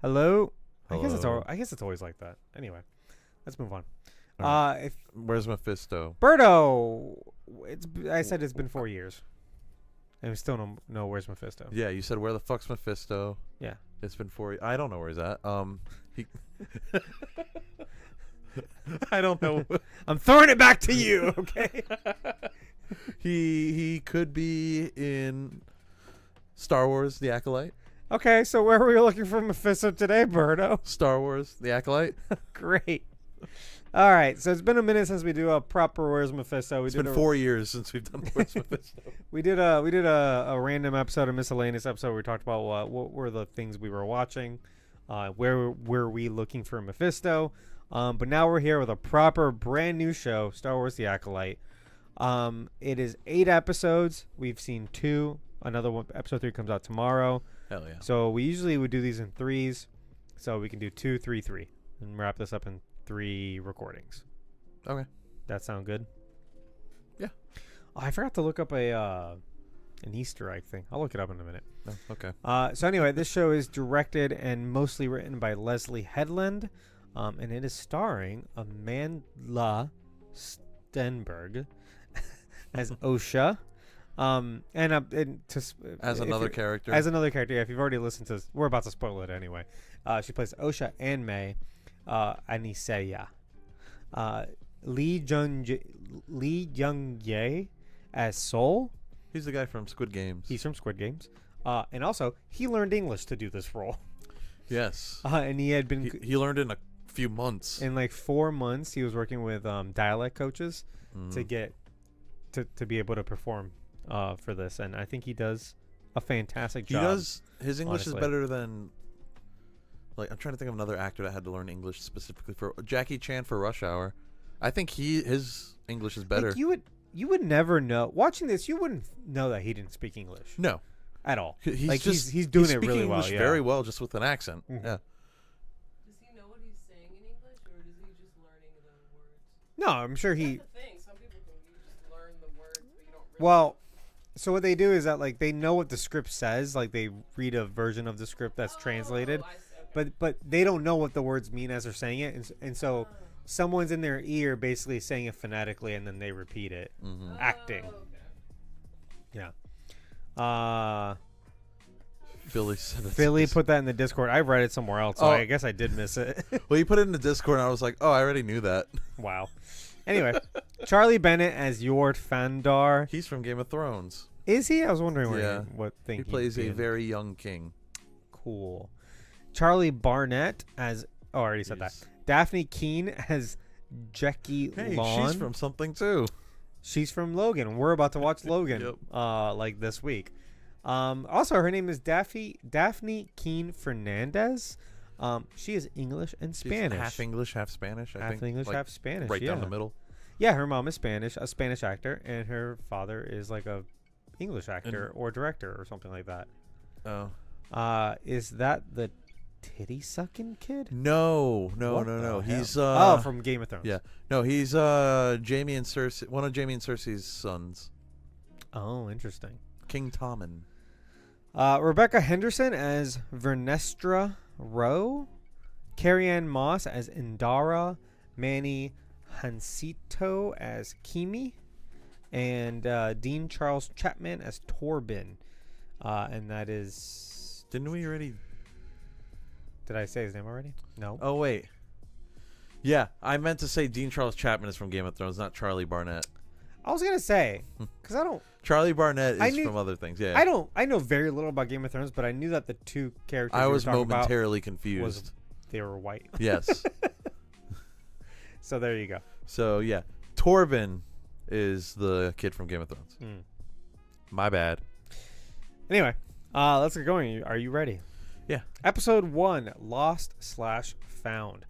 Hello. Hello. I guess it's always like that. Anyway, let's move on. Right. Where's Mephisto? Birdo, I said it's been 4 years, and we still don't know where's Mephisto. Yeah, you said where the fuck's Mephisto? Yeah. It's been 4 years. I don't know where he's at. He. I don't know. I'm throwing it back to you. Okay. He could be in Star Wars: The Acolyte. Okay, so where were we looking for Mephisto today, Birdo? Star Wars: The Acolyte. Great. All right, so it's been a minute since we do a proper Where's Mephisto. It's been 4 years since we've done Where's Mephisto. We did a random episode, a miscellaneous episode where we talked about what were the things we were watching, where were we looking for Mephisto, but now we're here with a proper brand new show, Star Wars: The Acolyte. It is 8 episodes. We've seen 2. Another one, episode 3 comes out tomorrow. Hell yeah. So we usually would do these in 3s, so we can do 2, 3, 3, and wrap this up in 3 recordings. Okay. That sound good? Yeah. Oh, I forgot to look up an Easter egg thing. I'll look it up in a minute. Oh, okay. So anyway, this show is directed and mostly written by Leslie Headland, and it is starring Amanda Stenberg as Osha. As another character. As another character, yeah, if you've already listened to, we're about to spoil it anyway. She plays Osha and May Aniseya. Lee Jung-jae as Sol. He's the guy from Squid Games. He's from Squid Games. And also, he learned English to do this role. Yes. And he had been... He learned in a few months. In like 4 months, he was working with dialect coaches to get... To be able to perform for this. And I think he does a fantastic job. He does. His English honestly. is better than... Like, I'm trying to think of another actor that had to learn English specifically for... Jackie Chan for Rush Hour. I think his English is better. Like you would never know. Watching this, you wouldn't know that he didn't speak English. No. At all. He's doing it really well. English very well, just with an accent. Mm-hmm. Yeah. Does he know what he's saying in English, or is he just learning the words? No, I'm sure he... That's the thing. Some people can just learn the words, but you don't really... Well, so what they do is that, like, they know what the script says. Like, they read a version of the script that's translated. I see. Okay. But they don't know what the words mean as they're saying it. And so someone's in their ear basically saying it phonetically, and then they repeat it. Mm-hmm. Acting. Okay. Yeah. Philly put that in the Discord. I read it somewhere else, so I guess I did miss it. Well, you put it in the Discord, and I was like, oh, I already knew that. Wow. Anyway, Charlie Bennett as Yort Fandar. He's from Game of Thrones. Is he? I was wondering Yeah. what thing He plays a very young king. cool. Charlie Barnett as... Oh, I already said that. Daphne Keene as Jackie Lawn. She's from something, too. She's from Logan. We're about to watch Logan Yep. like this week. Also, her name is Daphne Keene Fernandez. She is English and Spanish. She's half English, half Spanish, I think. Half English, like, half Spanish. Right yeah. down the middle. Yeah, her mom is Spanish, a Spanish actor, and her father is like a English actor or director or something like that. Oh. Is that the titty sucking kid? No. What the hell? He's from Game of Thrones. Yeah. No, he's Jamie and Cersei, one of Jamie and Cersei's sons. Oh, interesting. King Tommen. Rebecca Henderson as Vernestra Rowe. Carrie-Anne Moss as Indara. Manny Hansito as Kimi. And Dean Charles Chapman as Torben. And that is... Didn't we already... Did I say his name already? No. Oh, wait. Yeah, I meant to say Dean Charles Chapman is from Game of Thrones, not Charlie Barnett. I was going to say, because I don't... Charlie Barnett is from other things, yeah. I know very little about Game of Thrones, but I knew that the two characters I you was were talking momentarily about confused. they were white. Yes. So there you go. So, yeah. Torben is the kid from Game of Thrones. My bad. Anyway, let's get going. Are you ready? Yeah. Episode 1, Lost/Found.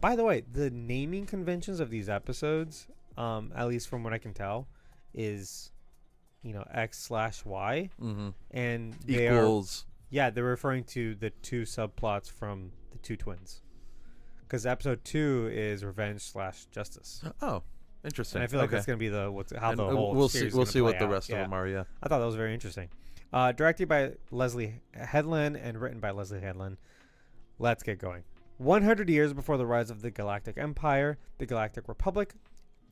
By the way, the naming conventions of these episodes, at least from what I can tell, is, X/Y. Mm-hmm. And Equals. They're referring to the two subplots from the two twins. Because episode 2 is Revenge/Justice. Oh, interesting. And I feel like that's going to be how the whole we'll series see. We'll is see gonna what play the out. rest of them are. Yeah. I thought that was very interesting. Directed by Leslie Headland and written by Leslie Headland. Let's get going. 100 years before the rise of the Galactic Empire, the Galactic Republic,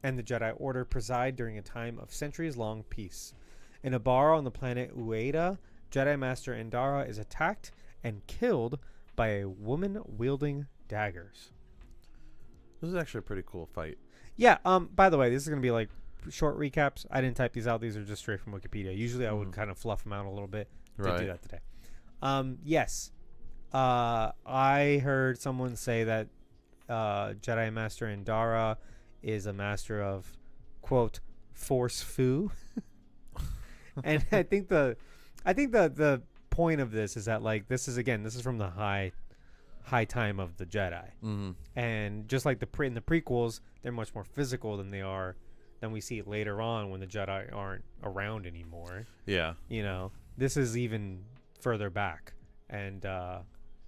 and the Jedi Order preside during a time of centuries-long peace. In a bar on the planet Ueda, Jedi Master Indara is attacked and killed by a woman wielding daggers. This is actually a pretty cool fight. Yeah, by the way, this is going to be like short recaps. I didn't type these out. These are just straight from Wikipedia. Usually I would kind of fluff them out a little bit. Didn't do that today. Yes. I heard someone say that Jedi Master Indara is a master of, quote, force foo. And I think the point of this is that, like, this is from the high time of the Jedi. Mm-hmm. And just like in the prequels, they're much more physical than we see later on when the Jedi aren't around anymore. Yeah. This is even further back, and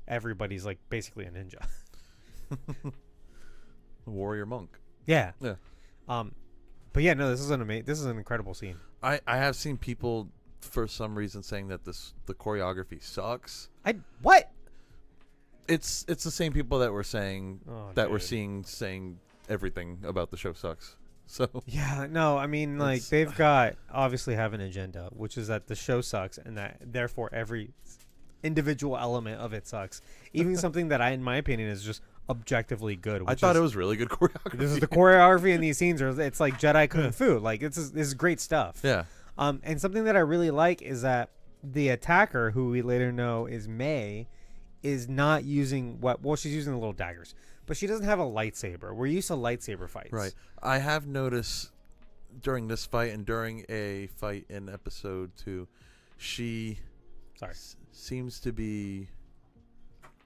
everybody's like basically a ninja. Warrior monk. Yeah. Yeah. But yeah, no, this is an incredible scene. I have seen people for some reason saying that the choreography sucks. What? It's the same people that were saying we're dude. saying everything about the show sucks. So yeah, no, I mean, like, they've got obviously have an agenda, which is that the show sucks, and that therefore every individual element of it sucks. Even something that in my opinion is just objectively good. I thought it was really good choreography. This is the choreography in these scenes it's like Jedi kung fu. Like, this is great stuff. Yeah. And something that I really like is that the attacker, who we later know is May, is not using she's using the little daggers, but she doesn't have a lightsaber. We're used to lightsaber fights. Right. I have noticed during this fight and during a fight in episode 2, she seems to be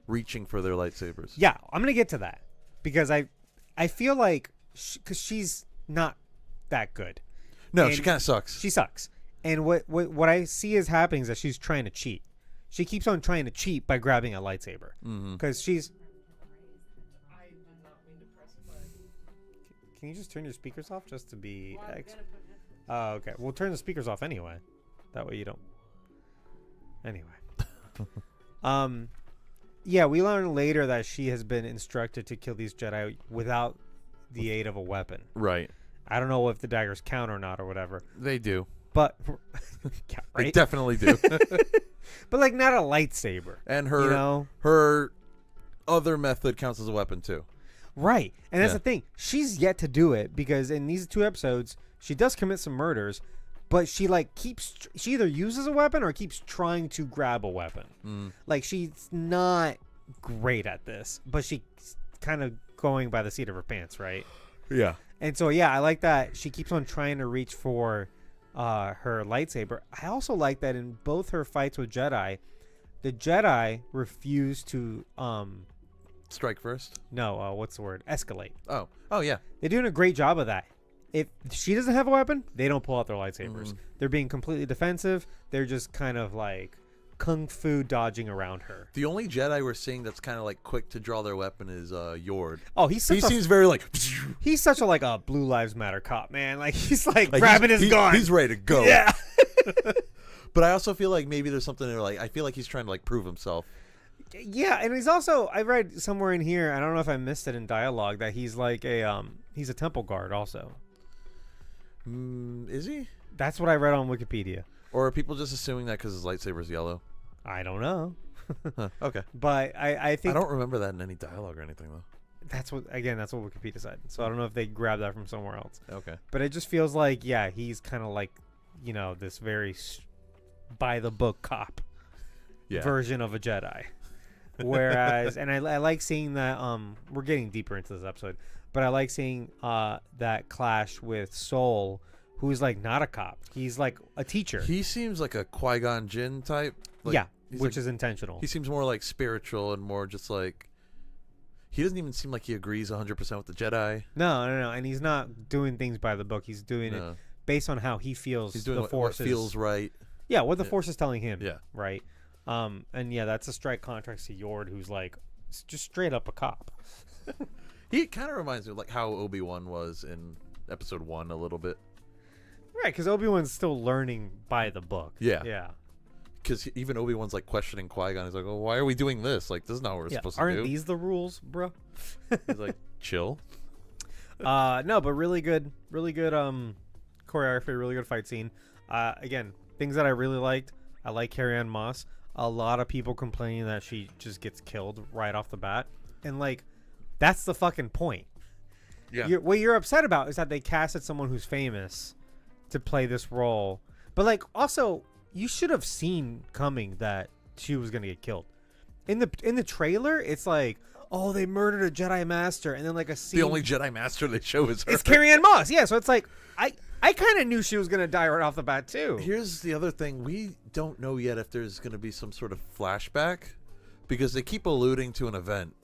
reaching for their lightsabers. Yeah, I'm gonna get to that because I feel like because she's not that good. No, and she kind of sucks. She sucks. And what I see is happening is that she's trying to cheat. She keeps on trying to cheat by grabbing a lightsaber because she's. I did not mean to press a button. Can you just turn your speakers off just to be? Well, I'm gonna put headphones. Oh, okay. We'll turn the speakers off anyway. That way you don't. Anyway. Yeah, we learn later that she has been instructed to kill these Jedi without the aid of a weapon. Right. I don't know if the daggers count or not or whatever. They do. But right? They definitely do. But like not a lightsaber. And her her other method counts as a weapon too. Right. And that's the thing. She's yet to do it because in these 2 episodes she does commit some murders, but she she either uses a weapon or keeps trying to grab a weapon. Like, she's not great at this, but she's kind of going by the seat of her pants, right? Yeah. And so I like that she keeps on trying to reach for her lightsaber. I also like that in both her fights with Jedi, the Jedi refuse to strike first. No, what's the word? Escalate. Oh yeah. They're doing a great job of that. If she doesn't have a weapon, they don't pull out their lightsabers. They're being completely defensive. They're just kind of like kung fu dodging around her. The only Jedi we're seeing that's kind of like quick to draw their weapon is Yord. Oh, he seems very like. He's such a like a Blue Lives Matter cop, man. Like he's like grabbing his gun. He's ready to go. Yeah. But I also feel like maybe there's something there. Like I feel like he's trying to like prove himself. Yeah, and he's also, I read somewhere in here, I don't know if I missed it in dialogue, that he's like he's a temple guard also. Is he? That's what I read on Wikipedia. Or are people just assuming that because his lightsaber's yellow? I don't know. Huh, okay. But I think... I don't remember that in any dialogue or anything, though. That's what Wikipedia said. So I don't know if they grabbed that from somewhere else. Okay. But it just feels like, yeah, he's kind of like, you know, this very by-the-book cop version of a Jedi. Whereas, and I like seeing that, we're getting deeper into this episode, but I like seeing that clash with Soul, who's like not a cop. He's like a teacher. He seems like a Qui-Gon Jinn type. Like, yeah, which like, is intentional. He seems more like spiritual and more just like... He doesn't even seem like he agrees 100% with the Jedi. No. And he's not doing things by the book. He's doing it based on how he feels. He's doing the Force what feels right. Yeah, what the Force is telling him. Yeah. Right. And yeah, that's a strike contrast to Yord, who's like just straight up a cop. He kind of reminds me of like how Obi-Wan was in Episode 1 a little bit. Right, because Obi-Wan's still learning by the book. Yeah. Yeah. Because even Obi-Wan's like questioning Qui-Gon. He's like, "Oh, why are we doing this? Like, this is not what we're supposed to do." Aren't these the rules, bro? He's like, "Chill." No, but really good choreography, really good fight scene. Again, things that I really liked. I like Carrie-Anne Moss. A lot of people complaining that she just gets killed right off the bat, and like, that's the fucking point. Yeah. What you're upset about is that they casted someone who's famous to play this role, but like, also, you should have seen coming that she was gonna get killed. In the trailer, it's like, oh, they murdered a Jedi Master, and then like a scene. The only Jedi Master they show is her. It's Carrie-Anne Moss, yeah. So it's like, I kind of knew she was gonna die right off the bat too. Here's the other thing: we don't know yet if there's gonna be some sort of flashback, because they keep alluding to an event.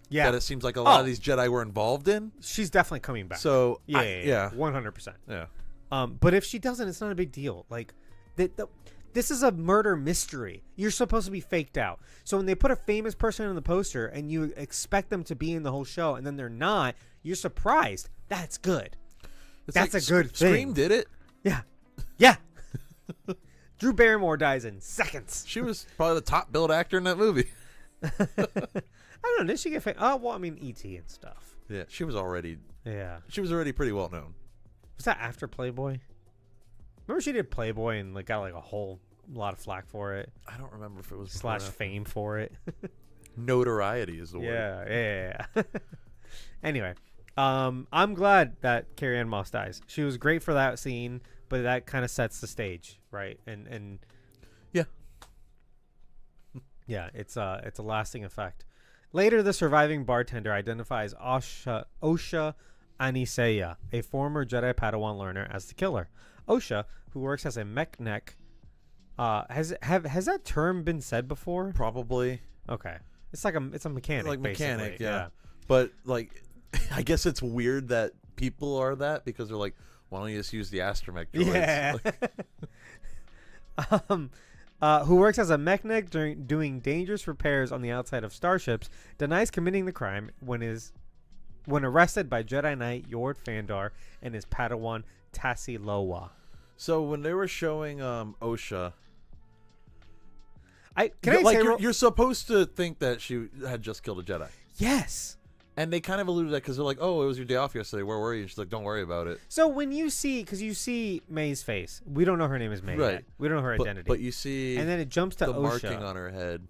Yeah, that it seems like a lot of these Jedi were involved in. She's definitely coming back. So yeah, 100%. Yeah. But if she doesn't, it's not a big deal. Like, this is a murder mystery. You're supposed to be faked out. So when they put a famous person in the poster and you expect them to be in the whole show and then they're not, you're surprised. That's good. That's like a good thing. Scream did it. Yeah. Yeah. Drew Barrymore dies in seconds. She was probably the top billed actor in that movie. I don't know. Did she get famous? Oh, well, I mean, E.T. and stuff. Yeah, she was already. Yeah. She was already pretty well known. Was that after Playboy? Remember she did Playboy and like got like a whole lot of flack for it. I don't remember if it was / fame for it. Notoriety is the word. Yeah. Anyway, I'm glad that Carrie-Anne Moss dies. She was great for that scene, but that kind of sets the stage, right? And yeah, yeah, it's a lasting effect. Later, the surviving bartender identifies Osha Aniseya, a former Jedi Padawan learner, as the killer. Osha, who works as a mechanic, has that term been said before? Probably. Okay, it's a mechanic, like mechanic, basically. yeah. But like, I guess it's weird that people are that because they're like, why don't you just use the astromech droids? Yeah. Who works as a mechanic doing dangerous repairs on the outside of starships, denies committing the crime when arrested by Jedi Knight Yord Fandar and his Padawan Tassi Lowa. So when they were showing Osha, you're supposed to think that she had just killed a Jedi. Yes. And they kind of alluded to that because they're like, oh, it was your day off yesterday. Where were you? And she's like, don't worry about it. So when you see, because you see May's face, we don't know her name is May yet. We don't know her identity. But you see, and then it jumps to the Osha. Marking on her head.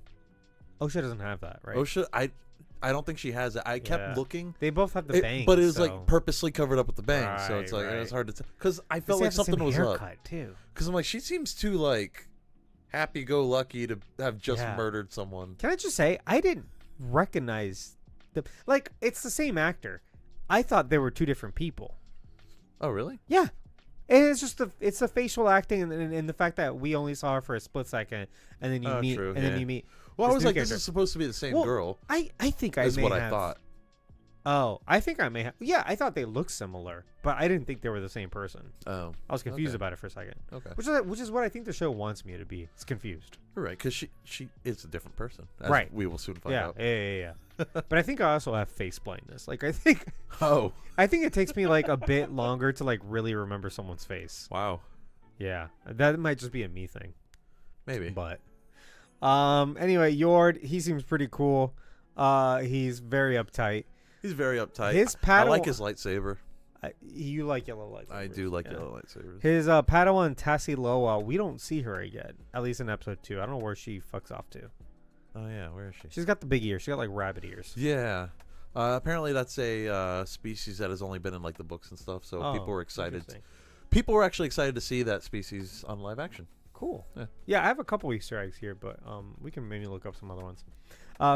Osha doesn't have that, right? Osha, I don't think she has it. I kept looking. They both have the bangs, but it was like purposely covered up with the bangs, right, so it's like right. it was hard to tell. Because I felt like something was up. Too. Because I'm like, she seems too like happy-go-lucky to have just murdered someone. Can I just say, I didn't recognize it's the same actor. I thought they were two different people. Oh, really? Yeah. And it's just the facial acting and the fact that we only saw her for a split second and then you meet true, and then you meet. Well, I was like, character. this is supposed to be the same girl. I think I is may what have, I thought. Oh, I think I may have. Yeah, I thought they looked similar, but I didn't think they were the same person. Oh, I was confused about it for a second. okay. Which is what I think the show wants me to be. It's confused. Right, because she is a different person. As right. We will soon find out. Yeah. But I think I also have face blindness. Like I think. Oh. I think it takes me like a bit longer to like really remember someone's face. Wow. Yeah, that might just be a me thing. Maybe. But anyway, Yord, he seems pretty cool. He's very uptight. He's very uptight. His I like his lightsaber. You like yellow lightsabers. I do like yellow lightsabers. His Padawan Tassiloa, we don't see her again. At least in episode 2. I don't know where she fucks off to. Oh yeah, where is she? She's got the big ears. She got like rabbit ears. Yeah. Apparently that's a species that has only been in like the books and stuff. So people were excited. People were actually excited to see that species on live action. Cool. Yeah. Yeah, I have a couple Easter eggs here, but we can maybe look up some other ones.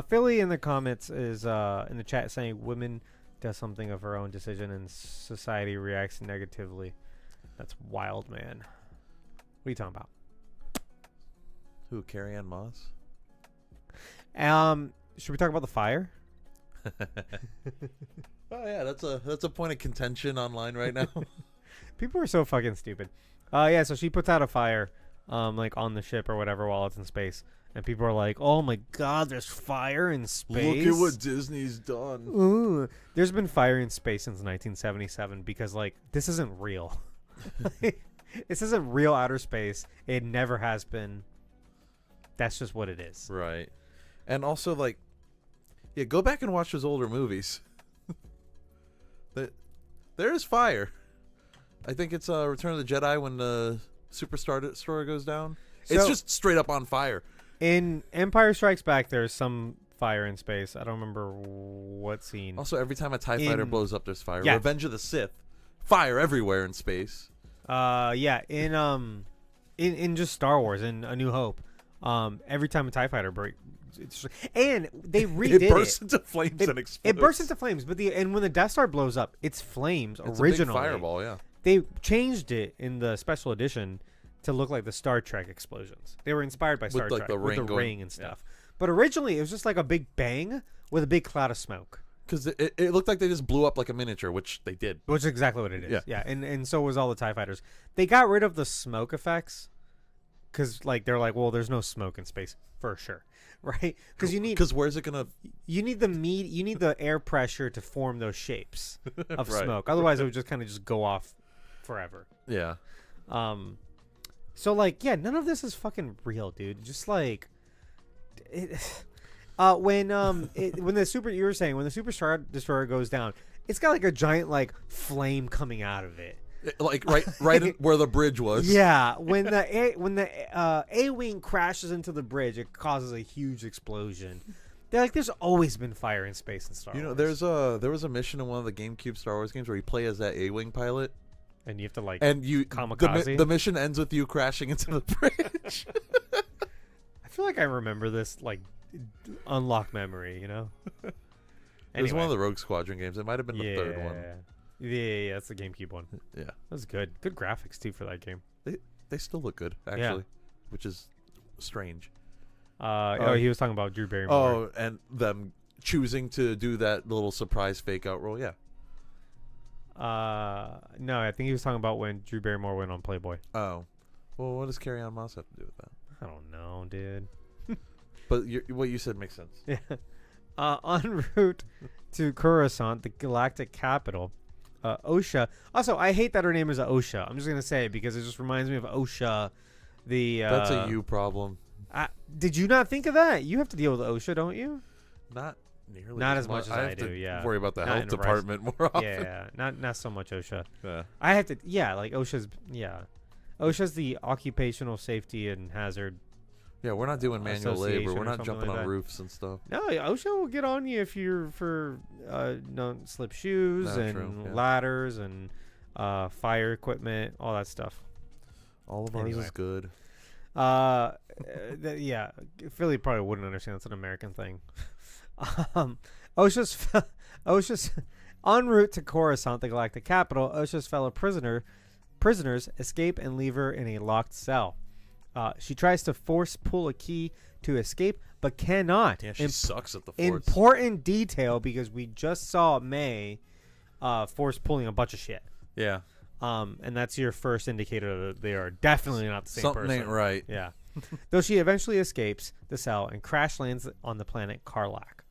Philly in the comments is in the chat saying women does something of her own decision and society reacts negatively. That's wild, man. What are you talking about? Who? Carrie-Anne Moss? Should we talk about the fire? Oh yeah, that's a point of contention online right now. People are so fucking stupid. Yeah, so she puts out a fire, like on the ship or whatever while it's in space. And people are like, oh my god, there's fire in space. Look at what Disney's done. Ooh. There's been fire in space since 1977 because, like, this isn't real. This isn't real outer space. It never has been. That's just what it is. Right. And also, like, yeah, go back and watch those older movies. There is fire. I think it's Return of the Jedi when the Superstar Destroyer goes down. So, it's just straight up on fire. In Empire Strikes Back, there's some fire in space. I don't remember what scene. Also, every time a TIE fighter blows up, there's fire. Yeah. Revenge of the Sith, fire everywhere in space. Yeah. In just Star Wars, in A New Hope, every time a TIE fighter and they redid it bursts into flames and explodes. It bursts into flames, but when the Death Star blows up, it's flames. It's originally a big fireball. Yeah. They changed it in the special edition to look like the Star Trek explosions. They were inspired by Star Trek with the ring and stuff. Yeah. But originally, it was just like a big bang with a big cloud of smoke. Because it looked like they just blew up like a miniature, which they did. Which is exactly what it is. Yeah. And so was all the TIE fighters. They got rid of the smoke effects because, like, they're like, well, there's no smoke in space for sure, right? Because where's it gonna? You need the air pressure to form those shapes of smoke. Otherwise, it would just kind of just go off forever. Yeah. So, like, yeah, none of this is fucking real, dude. Just like, when the Super Star Destroyer goes down, it's got like a giant like flame coming out of it, like right where the bridge was. Yeah, when the A-wing crashes into the bridge, it causes a huge explosion. They're like, there's always been fire in space in Star Wars. There was a mission in one of the GameCube Star Wars games where you play as that A-wing pilot. And you have to like kamikaze. The mission ends with you crashing into the bridge. I feel like I remember this like unlock memory, you know. It was one of the Rogue Squadron games. It might have been the third one. Yeah, that's the GameCube one. Yeah, that was good. Good graphics too for that game. They still look good actually, which is strange. He was talking about Drew Barrymore. Oh, and them choosing to do that little surprise fake out role. Yeah. No, I think he was talking about when Drew Barrymore went on Playboy. Oh, well, what does Carrie-Anne Moss have to do with that? I don't know, dude. But what you said makes sense. Yeah. En route to Coruscant, the galactic capital, Osha. Also, I hate that her name is Osha. I'm just gonna say it because it just reminds me of Osha. That's a you problem. Did you not think of that? You have to deal with Osha, don't you? Not nearly. Not as much as I do. Yeah. Worry about the health department more often. Yeah, not so much OSHA. Yeah. I have to. Yeah, like OSHA's. Yeah, OSHA's the occupational safety and hazard. Yeah, we're not doing manual labor. We're not jumping on roofs and stuff. No, OSHA will get on you if you're for don't slip shoes and ladders and fire equipment, all that stuff. All of ours is good. Yeah, Philly probably wouldn't understand. That's an American thing. OSHA's en route to Coruscant, the galactic capital. OSHA's fellow prisoners escape and leave her in a locked cell. She tries to force pull a key to escape, but cannot. Yeah, she sucks at the forts. Important detail, because we just saw May force pulling a bunch of shit. Yeah. And that's your first indicator that they are definitely not the same person. Something ain't right. Yeah. Though she eventually escapes the cell and crash lands on the planet Karlak.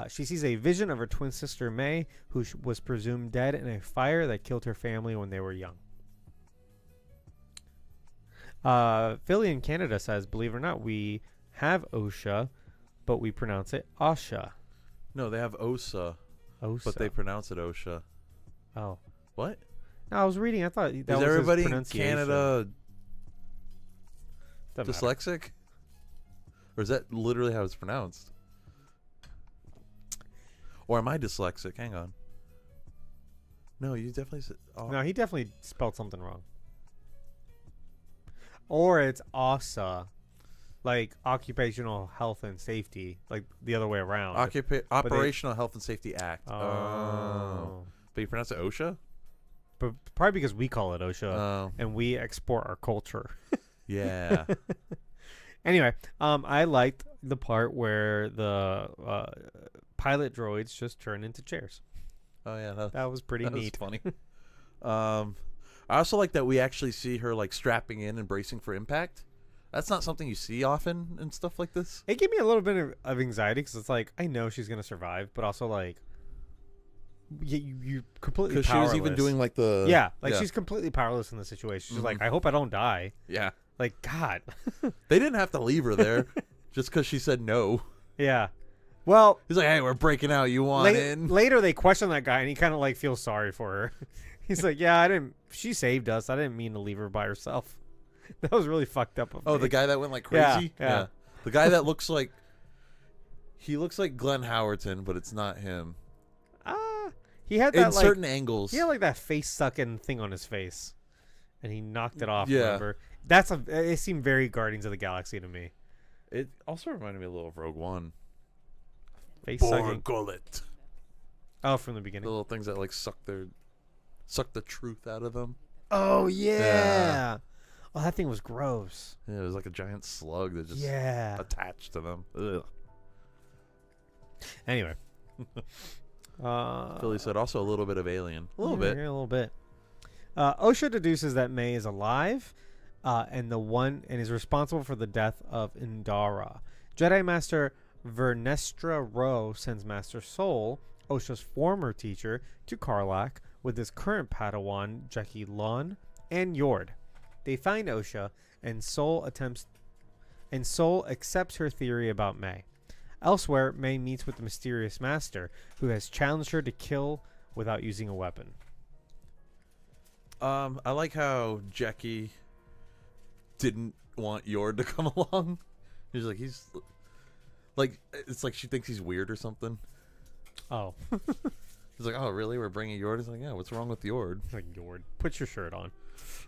She sees a vision of her twin sister May, who was presumed dead in a fire that killed her family when they were young. Philly in Canada says, believe it or not, we have OSHA, but we pronounce it OSHA. No, they have OSA, but they pronounce it OSHA. Oh. What? No, I was reading. I thought that was everybody his in Canada Doesn't dyslexic? matter. Or is that literally how it's pronounced? Or am I dyslexic? Hang on. No, you definitely said... Oh. No, he definitely spelled something wrong. Or it's OSA, like Occupational Health and Safety, like the other way around. Operational Health and Safety Act. Oh. But you pronounce it OSHA? But probably because we call it OSHA, Oh. and we export our culture. Yeah. Anyway, I liked the part where the pilot droids just turn into chairs. Oh, yeah. That was pretty neat. That was funny. I also like that we actually see her like strapping in and bracing for impact. That's not something you see often and stuff like this. It gave me a little bit of anxiety, because it's like, I know she's going to survive, but also like, you completely powerless. Because she was even doing like the... Yeah, like she's completely powerless in the situation. She's like, I hope I don't die. Yeah. Like, God. They didn't have to leave her there just because she said no. Yeah. Well... He's like, hey, we're breaking out. You want in? Later, they question that guy, and he kind of like feels sorry for her. He's like, yeah, she saved us. I didn't mean to leave her by herself. That was really fucked up of me. The guy that went like crazy? Yeah. The guy that looks like... He looks like Glenn Howerton, but it's not him. He had that, in certain angles. He had like that face-sucking thing on his face, and he knocked it off. Yeah. Remember? It seemed very Guardians of the Galaxy to me. It also reminded me a little of Rogue One. Face-sucking. Gullet. Oh, from the beginning. The little things that like suck the truth out of them. Oh yeah. Oh, that thing was gross. Yeah, it was like a giant slug that just attached to them. Ugh. Anyway. Philly said also a little bit of Alien. A little bit. Yeah, a little bit. OSHA deduces that May is alive and is responsible for the death of Indara. Jedi Master Vernestra Rowe sends Master Sol, OSHA's former teacher, to Karlak with his current Padawan, Jeki Lon, and Yord. They find OSHA, and Sol accepts her theory about May. Elsewhere, May meets with the mysterious master, who has challenged her to kill without using a weapon. I like how Jeki didn't want Yord to come along. He's like, it's like she thinks he's weird or something. Oh. He's like, oh, really? We're bringing Yord? He's like, yeah, what's wrong with Yord? Like, Yord, put your shirt on.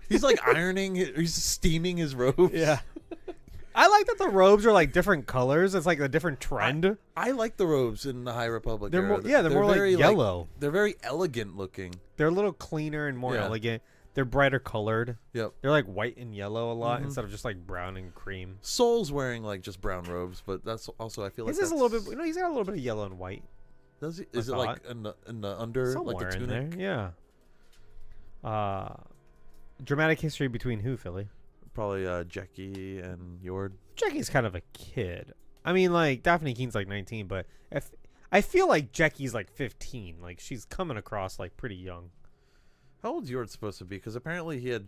He's like ironing, he's steaming his robes. Yeah. I like that the robes are like different colors. It's like a different trend. I like the robes in the High Republic. They're more, they're more very, like yellow. Like, they're very elegant looking. They're a little cleaner and more elegant. They're brighter colored. Yep. They're like white and yellow a lot instead of just like brown and cream. Sol's wearing like just brown robes, but that's also I feel like he's a little bit. You know, he's got a little bit of yellow and white. Does he? Is it like in the under somewhere like a tunic? in there? Yeah. Dramatic history between who, Philly? Probably Jeki and Yord. Jeki's kind of a kid. I mean, like Daphne Keen's like 19, but I feel like Jeki's like 15. Like she's coming across like pretty young. How old's Yord supposed to be? Because apparently he had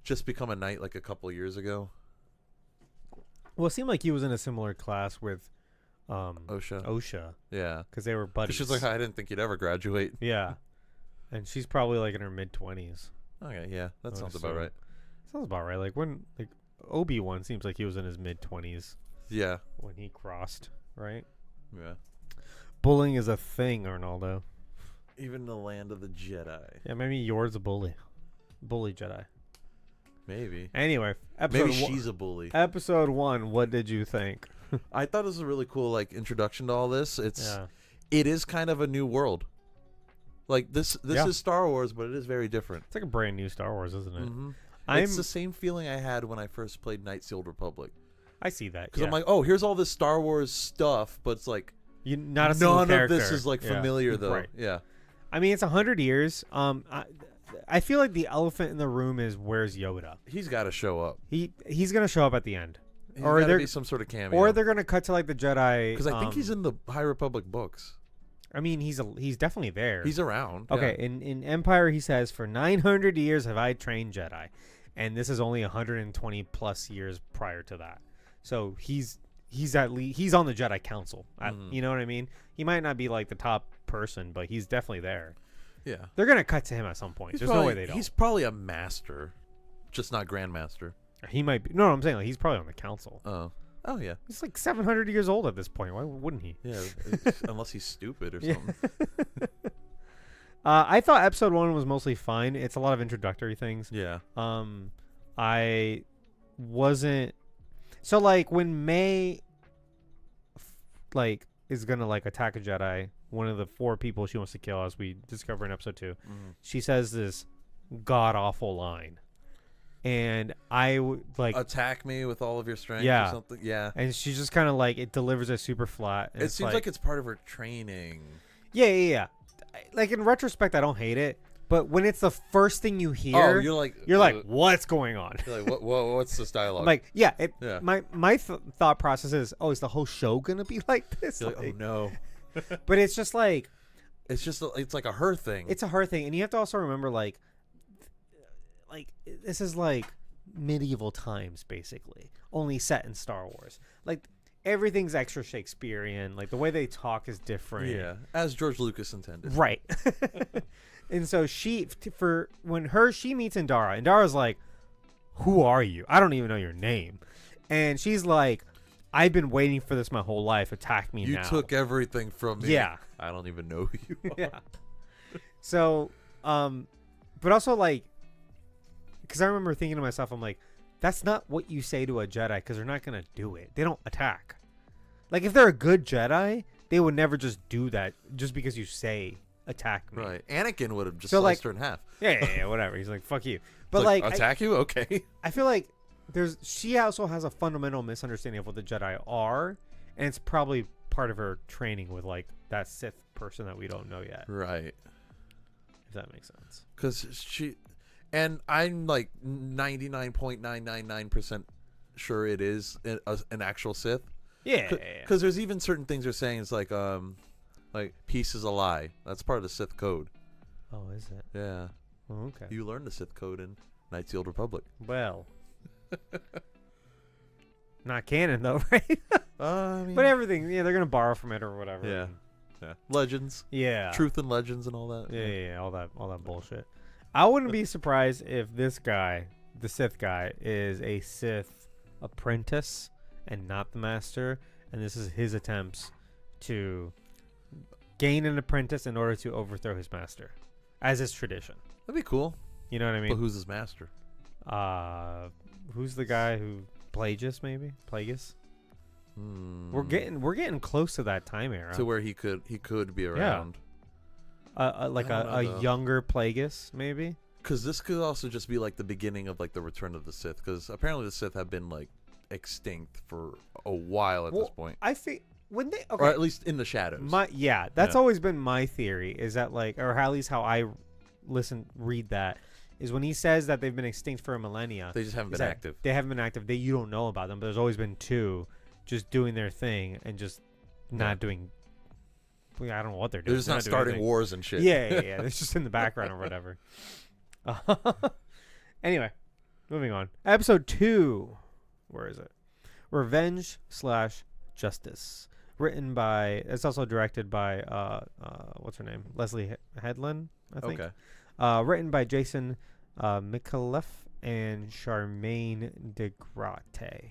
just become a knight like a couple years ago. Well, it seemed like he was in a similar class with OSHA. Yeah. Because they were buddies. She's like, I didn't think you'd ever graduate. Yeah. And she's probably like in her mid-20s. Okay, yeah. That sounds about right. Sounds about right. Like when Obi-Wan seems like he was in his mid-20s. Yeah. When he crossed, right? Yeah. Bullying is a thing, Arnaldo. Even in the land of the Jedi. Yeah, maybe Yord's a bully. Bully Jedi. Maybe. Anyway, maybe she's a bully. Episode 1, what did you think? I thought it was a really cool like introduction to all this. It is kind of a new world. Like this is Star Wars, but it is very different. It's like a brand new Star Wars, isn't it? Mm-hmm. It's the same feeling I had when I first played Knights of the Old Republic. I see that. Because I'm like, oh, here's all this Star Wars stuff, but it's like not a single none character. of this is like familiar though. Right. Yeah. I mean, it's 100 years. I feel like the elephant in the room is where's Yoda? He's got to show up. He's gonna show up at the end, Or there be some sort of cameo. or they're gonna cut to like the Jedi. Because I think he's in the High Republic books. I mean, he's definitely there. He's around. Okay, yeah. in Empire, he says, for 900 years have I trained Jedi, and this is only 120 plus years prior to that. So he's at least he's on the Jedi Council. You know what I mean? He might not be like the top person, but he's definitely there. Yeah, they're gonna cut to him at some point. There's no way they don't. He's probably a master, just not Grandmaster. He might be. No, I'm saying like he's probably on the council. Oh yeah. He's like 700 years old at this point. Why wouldn't he? Yeah, unless he's stupid or something. I thought episode 1 was mostly fine. It's a lot of introductory things. Yeah. I wasn't. So like when May, like is gonna like attack a Jedi, one of the 4 people she wants to kill, as we discover in episode 2, she says this god awful line. And I would like attack me with all of your strength or something. Yeah. And she's just kind of like, it delivers it super flat. And it seems like it's part of her training. Yeah. Like in retrospect, I don't hate it, but when it's the first thing you hear, you're like, what's going on? You're like, what's this dialogue? I'm like, my thought process is, oh, is the whole show gonna be like this? You're like, oh no. But it's just like, it's like a her thing. It's a her thing, and you have to also remember like this is like medieval times basically, only set in Star Wars. Like everything's extra Shakespearean. Like the way they talk is different. Yeah, as George Lucas intended. Right. And so she meets Indara. Indara's like, "Who are you? I don't even know your name." And she's like, "I've been waiting for this my whole life. Attack me now." You took everything from me. Yeah. I don't even know who you are. Yeah. So, but also like, because I remember thinking to myself, I'm like, that's not what you say to a Jedi, because they're not going to do it. They don't attack. Like, if they're a good Jedi, they would never just do that just because you say, attack me. Right. Anakin would have just sliced her in half. Yeah, whatever. He's like, fuck you. But like attack you? Okay. I feel like she also has a fundamental misunderstanding of what the Jedi are, and it's probably part of her training with, like, that Sith person that we don't know yet. Right. If that makes sense. Because she... And I'm like 99.999% sure it is an actual Sith. Yeah. Because there's even certain things they're saying. It's like peace is a lie. That's part of the Sith code. Oh, is it? Yeah. Oh, okay. You learned the Sith code in Knights of the Old Republic. Well. Not canon though, right? I mean, but everything, they're gonna borrow from it or whatever. Yeah. Legends. Yeah. Truth and legends and all that. Yeah. All that bullshit. I wouldn't be surprised if this guy, the Sith guy, is a Sith apprentice and not the master, and this is his attempts to gain an apprentice in order to overthrow his master, as is tradition. That'd be cool. You know what I mean? But who's his master? Who's the guy who Plagueis? Maybe Plagueis. We're getting close to that time era to where he could be around. Yeah. Like a younger Plagueis, maybe. Because this could also just be like the beginning of like the return of the Sith. Because apparently the Sith have been like extinct for a while at this point. I think when they, okay, or at least in the shadows. That's always been my theory. Is that like, or at least how I read that, is when he says that they've been extinct for a millennia. They just haven't been active. They haven't been active. You don't know about them. But there's always been 2 just doing their thing and just not doing. I don't know what they're doing. They're just not starting wars and shit. Yeah. It's just in the background or whatever. Anyway, moving on. Episode 2. Where is it? Revenge/Justice. Written by. It's also directed by. What's her name? Leslie Headland, I think. Okay. Written by Jason Micallef and Charmaine DeGrate.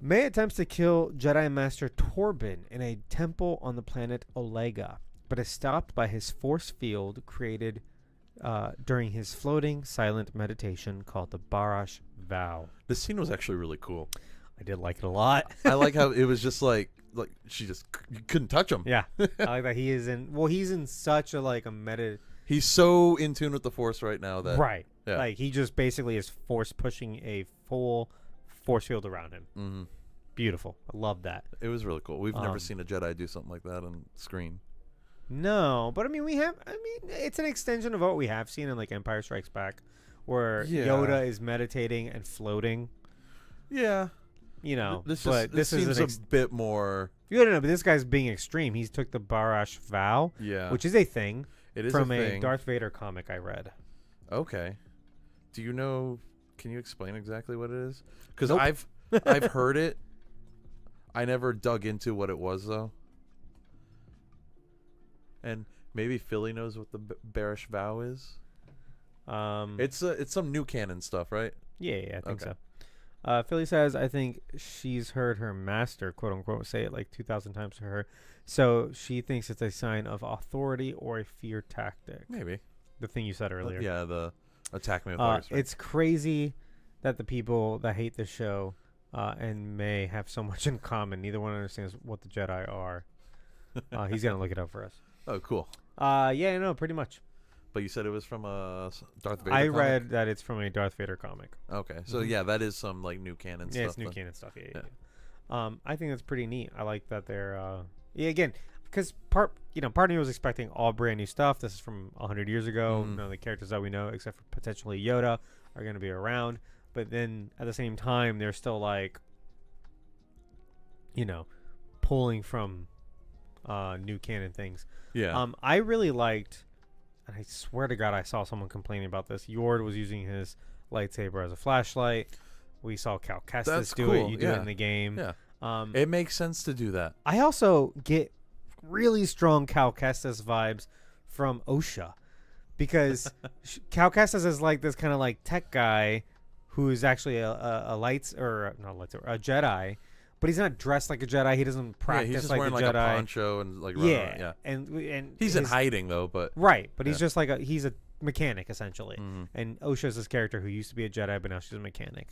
May attempts to kill Jedi Master Torben in a temple on the planet Olega, but is stopped by his force field created during his floating silent meditation called the Barash Vow. This scene was actually really cool. I did like it a lot. I like how it was just like she just couldn't touch him. Yeah. I like that he's in such a like a He's so in tune with the Force right now that right. Yeah. Like he just basically is force pushing a full force field around him. Mm-hmm. Beautiful. I love that. It was really cool. We've never seen a Jedi do something like that on screen. No, but I mean, it's an extension of what we have seen in like Empire Strikes Back, where Yoda is meditating and floating. Yeah. You know, this is a bit more. You don't know, but this guy's being extreme. He's took the Barash vow, which is a thing. It is from a a Darth Vader comic I read. Okay. Do you know? Can you explain exactly what it is? Because I've heard it. I never dug into what it was though. And maybe Philly knows what the Barash vow is. It's some new canon stuff, right? Yeah, I think so. Philly says, I think she's heard her master, quote unquote, say it like 2,000 times to her. So she thinks it's a sign of authority or a fear tactic. Maybe. The thing you said earlier. Yeah, the attack me with all respect. It's crazy that the people that hate this show and May have so much in common. Neither one understands what the Jedi are. He's going to look it up for us. Oh, cool. Yeah, no, pretty much. But you said it was from a Darth Vader comic? read that it's from a Darth Vader comic. Okay. So, yeah, that is some, like, new canon stuff. Yeah, it's new canon stuff. Yeah. I think that's pretty neat. I like that they're... again, because part of me was expecting all brand new stuff. This is from 100 years ago. None of the characters that we know, except for potentially Yoda, are going to be around. But then, at the same time, they're still, like, pulling from new canon things. Yeah. I really liked... And I swear to God, I saw someone complaining about this. Yord was using his lightsaber as a flashlight. We saw Cal Kestis do it. You do it in the game. Yeah. It makes sense to do that. I also get really strong Cal Kestis vibes from Osha, because Cal Kestis is like this kind of like tech guy who is actually a Jedi. But he's not dressed like a Jedi. He doesn't practice he's just like wearing a like Jedi. A poncho and like yeah. And he's in hiding though, but but he's just like he's a mechanic essentially. And Osha's this character who used to be a Jedi, but now she's a mechanic.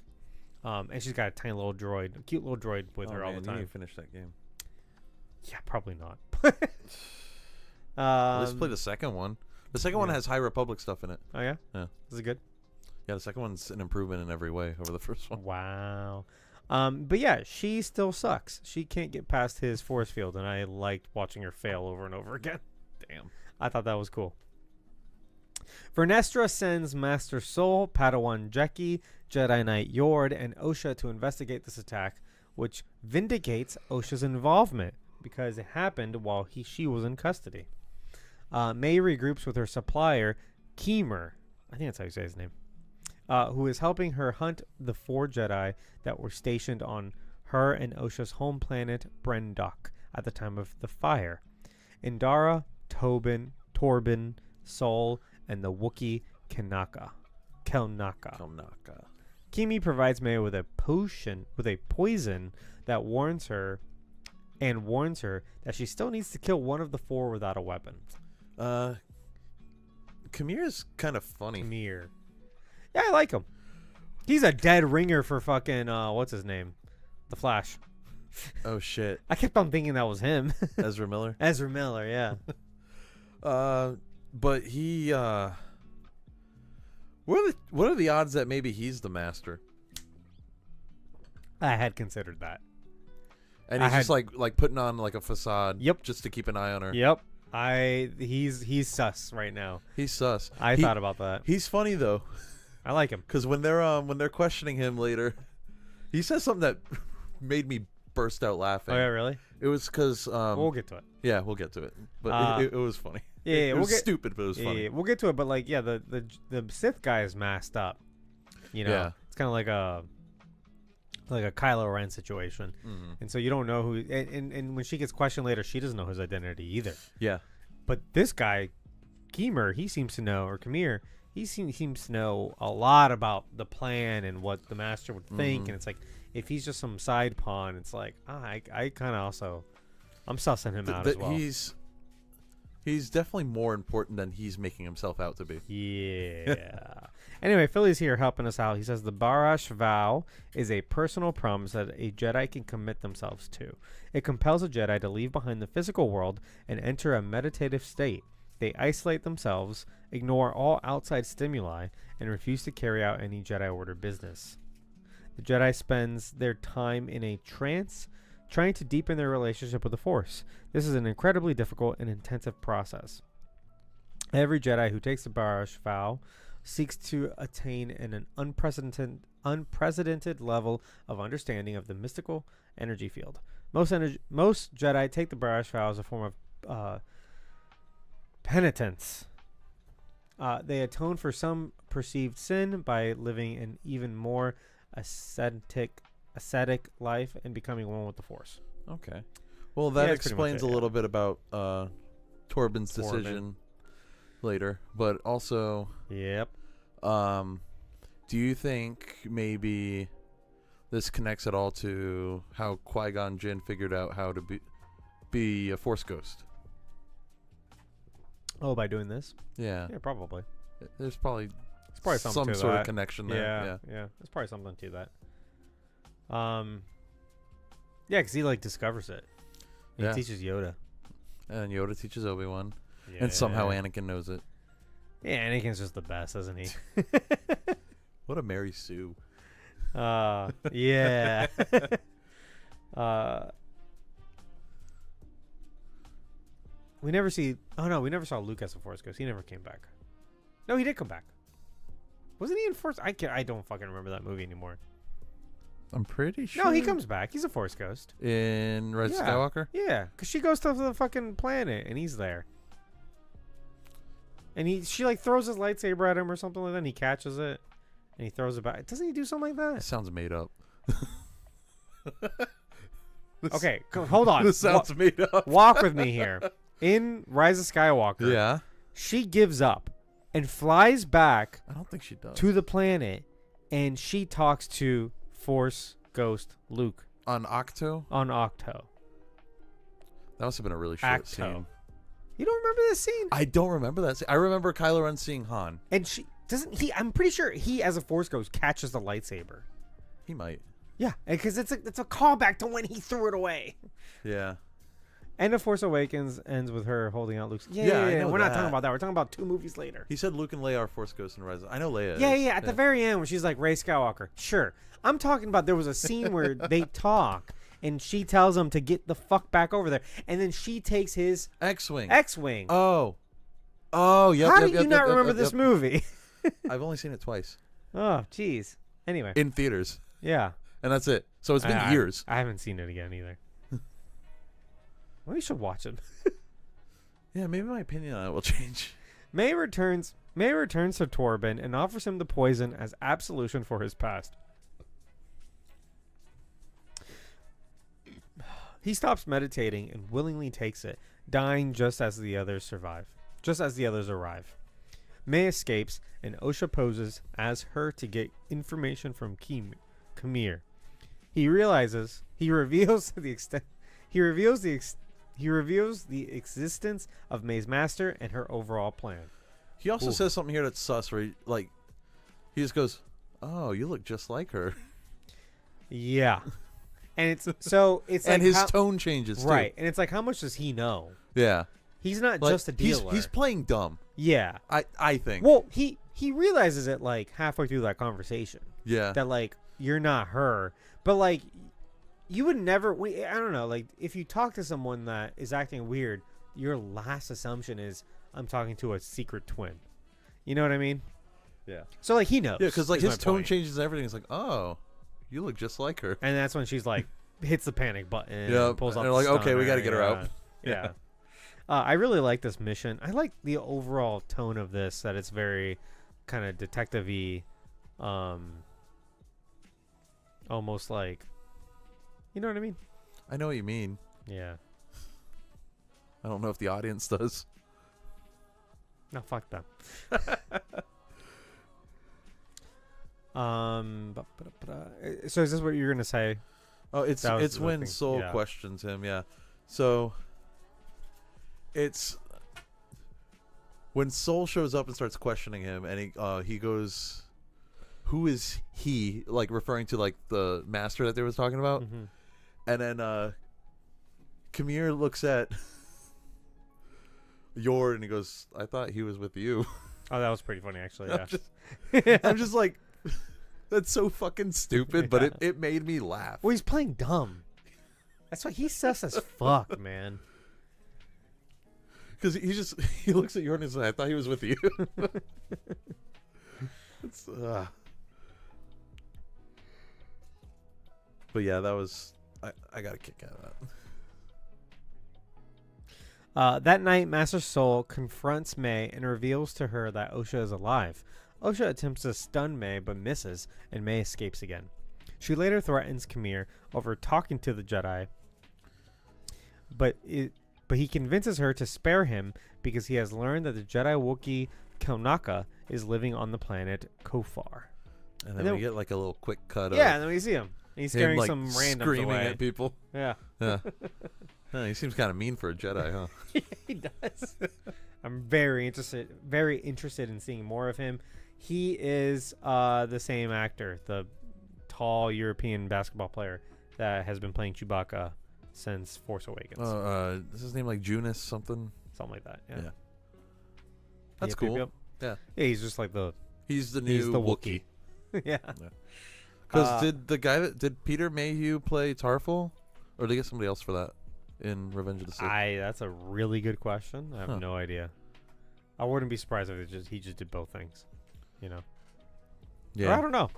And she's got a tiny little droid, a cute little droid with her all the time. You need to finish that game. Yeah, probably not. Let's play the second one. The second one has High Republic stuff in it. Oh yeah, yeah. Is it good? Yeah, the second one's an improvement in every way over the first one. Wow. But yeah, she still sucks. She can't get past his force field, and I liked watching her fail over and over again. Damn. I thought that was cool. Vernestra sends Master Soul, Padawan Jeki, Jedi Knight Yord, and Osha to investigate this attack, which vindicates Osha's involvement because it happened while she was in custody. May regroups with her supplier, Keemer. I think that's how you say his name. Who is helping her hunt the 4 Jedi that were stationed on her and Osha's home planet, Brendok, at the time of the fire. Indara, Torbin, Sol, and the Wookiee Kelnaka. Kimi provides May with a poison that warns her that she still needs to kill one of the 4 without a weapon. Kamir's kind of funny. Kamir. Yeah, I like him. He's a dead ringer for fucking, what's his name? The Flash. Oh, shit. I kept on thinking that was him. Ezra Miller? Ezra Miller, yeah. But he, what are the odds that maybe he's the master? I had considered that. And he's just like putting on like a facade. Yep. Just to keep an eye on her. Yep. He's sus right now. He's sus. I thought about that. He's funny though. I like him because when they're questioning him later, he says something that made me burst out laughing. Oh yeah, really? It was because we'll get to it. Yeah, we'll get to it. But it was funny. Yeah, it was stupid, but it was funny. Yeah, we'll get to it. But like, yeah, the Sith guy is masked up. You know, it's kind of like a Kylo Ren situation, and so you don't know who. And when she gets questioned later, she doesn't know his identity either. Yeah, but this guy, Keemer, he seems to know, or Kamir, he seems to know a lot about the plan and what the master would think. And it's like, if he's just some side pawn, it's like, I kind of also, I'm sussing him out as well. He's definitely more important than he's making himself out to be. Yeah. Anyway, Philly's here helping us out. He says the Barash vow is a personal promise that a Jedi can commit themselves to. It compels a Jedi to leave behind the physical world and enter a meditative state. They isolate themselves, ignore all outside stimuli, and refuse to carry out any Jedi Order business. The Jedi spends their time in a trance, trying to deepen their relationship with the Force. This is an incredibly difficult and intensive process. Every Jedi who takes the Baraj vow seeks to attain an unprecedented level of understanding of the mystical energy field. Most Jedi take the Baraj vow as a form of penitence. They atone for some perceived sin by living an even more ascetic life and becoming one with the Force. Okay. Well, that explains it, a little bit about Torben's decision later, but also, yep. Do you think maybe this connects at all to how Qui-Gon Jinn figured out how to be a Force ghost? Oh, by doing this? Yeah. Yeah, probably. There's probably something some to sort that. of connection there. Yeah. There's probably something to that. Yeah, because he like discovers it. He teaches Yoda. And Yoda teaches Obi-Wan. Yeah. And somehow Anakin knows it. Yeah, Anakin's just the best, isn't he? What a Mary Sue. Yeah. We never saw Luke as a Force ghost. He never came back. No, he did come back. Wasn't he in Force? I don't fucking remember that movie anymore. I'm pretty sure. No, he comes back. He's a Force ghost. In Rise of Skywalker? Yeah, because she goes to the fucking planet and he's there. And she like throws his lightsaber at him or something like that and he catches it and he throws it back. Doesn't he do something like That that? sounds made up. Okay, hold on. This sounds made up. Walk with me here. In Rise of Skywalker, Yeah. she gives up and flies back I don't think she does. to the planet and she talks to Force Ghost Luke On Octo? on Octo. That must have been a really short Acto. scene. You don't remember this scene? I don't remember that scene. I remember Kylo Ren seeing Han. And I'm pretty sure he as a Force Ghost catches the lightsaber. He might. Yeah, because it's a callback to when he threw it away. Yeah. And The Force Awakens ends with her holding out Luke's. I Yeah. know We're not that. talking about that. We're talking about 2 movies later. He said Luke and Leia are Force ghosts in Rise. I know Leia. Yeah, is. At the very end, when she's like Rey Skywalker. Sure. I'm talking about there was a scene where they talk, and she tells him to get the fuck back over there, and then she takes his X-Wing. X-Wing. Oh, yep. How do you not remember this movie? I've only seen it twice. Oh, jeez. Anyway. In theaters. Yeah. And that's it. So it's been years. I haven't seen it again either. Well, you should watch it. Yeah, maybe my opinion on it will change. May returns to Torben and offers him the poison as absolution for his past. He stops meditating and willingly takes it, dying just as the others arrive. May escapes and Osha poses as her to get information from Khmer. He reveals the existence of May's master and her overall plan. He also says something here that's sus, where he just goes, "Oh, you look just like her." Yeah. And it's and his tone changes too. Right. And it's like, how much does he know? Yeah. He's not just a dealer. He's playing dumb. Yeah. I think. Well, he realizes it like halfway through that conversation. Yeah. That like you're not her, but like you would never. I don't know. Like if you talk to someone that is acting weird, your last assumption is I'm talking to a secret twin. You know what I mean? Yeah. So like he knows. Yeah, because like is his my tone point. changes and everything. It's like, oh, you look just like her. And that's when she's like hits the panic button. Yeah. And pulls And out. they're the like, okay, we stunner. got to get her out. Yeah. I really like this mission. I like the overall tone of this. That it's very kind of detective-y, almost like, you know what I mean? I know what you mean. Yeah. I don't know if the audience does. No, fuck them. So is this what you're gonna say? Oh, it's That was the when thing. Soul Yeah. questions him. Yeah. So it's when Soul shows up and starts questioning him, and he goes, "Who is he?" Like referring to like the master that they was talking about. Mm-hmm. And then Khmer looks at Yord and he goes, "I thought he was with you." Oh, that was pretty funny, actually. Yeah. I'm just like, That's so fucking stupid, but it made me laugh. Well, he's playing dumb. That's why he's sus as fuck, man. Because he looks at you and he's like, I thought he was with you. But yeah, that was I got a kick out of that. That night, Master Soul confronts May and reveals to her that Osha is alive. Osha attempts to stun May but misses, and May escapes again. She later threatens Khmer over talking to the Jedi, but he convinces her to spare him because he has learned that the Jedi Wookiee Kelnaka is living on the planet Kofar. And then we get like a little quick cut of and then we see him. He's scaring like some randoms screaming away. at people. Yeah. He seems kind of mean for a Jedi, huh? Yeah, he does. I'm very interested in seeing more of him. He is the same actor, the tall European basketball player that has been playing Chewbacca since Force Awakens. Is his name like Junus something? Something like that. Yeah. That's cool. Yep. Yeah. Yeah, he's just like he's the new Wookiee. Yeah. Because did Peter Mayhew play Tarful, or did they get somebody else for that in Revenge of the Sith? That's a really good question. I have no idea. I wouldn't be surprised if he just did both things. You know. Yeah. Or I don't know.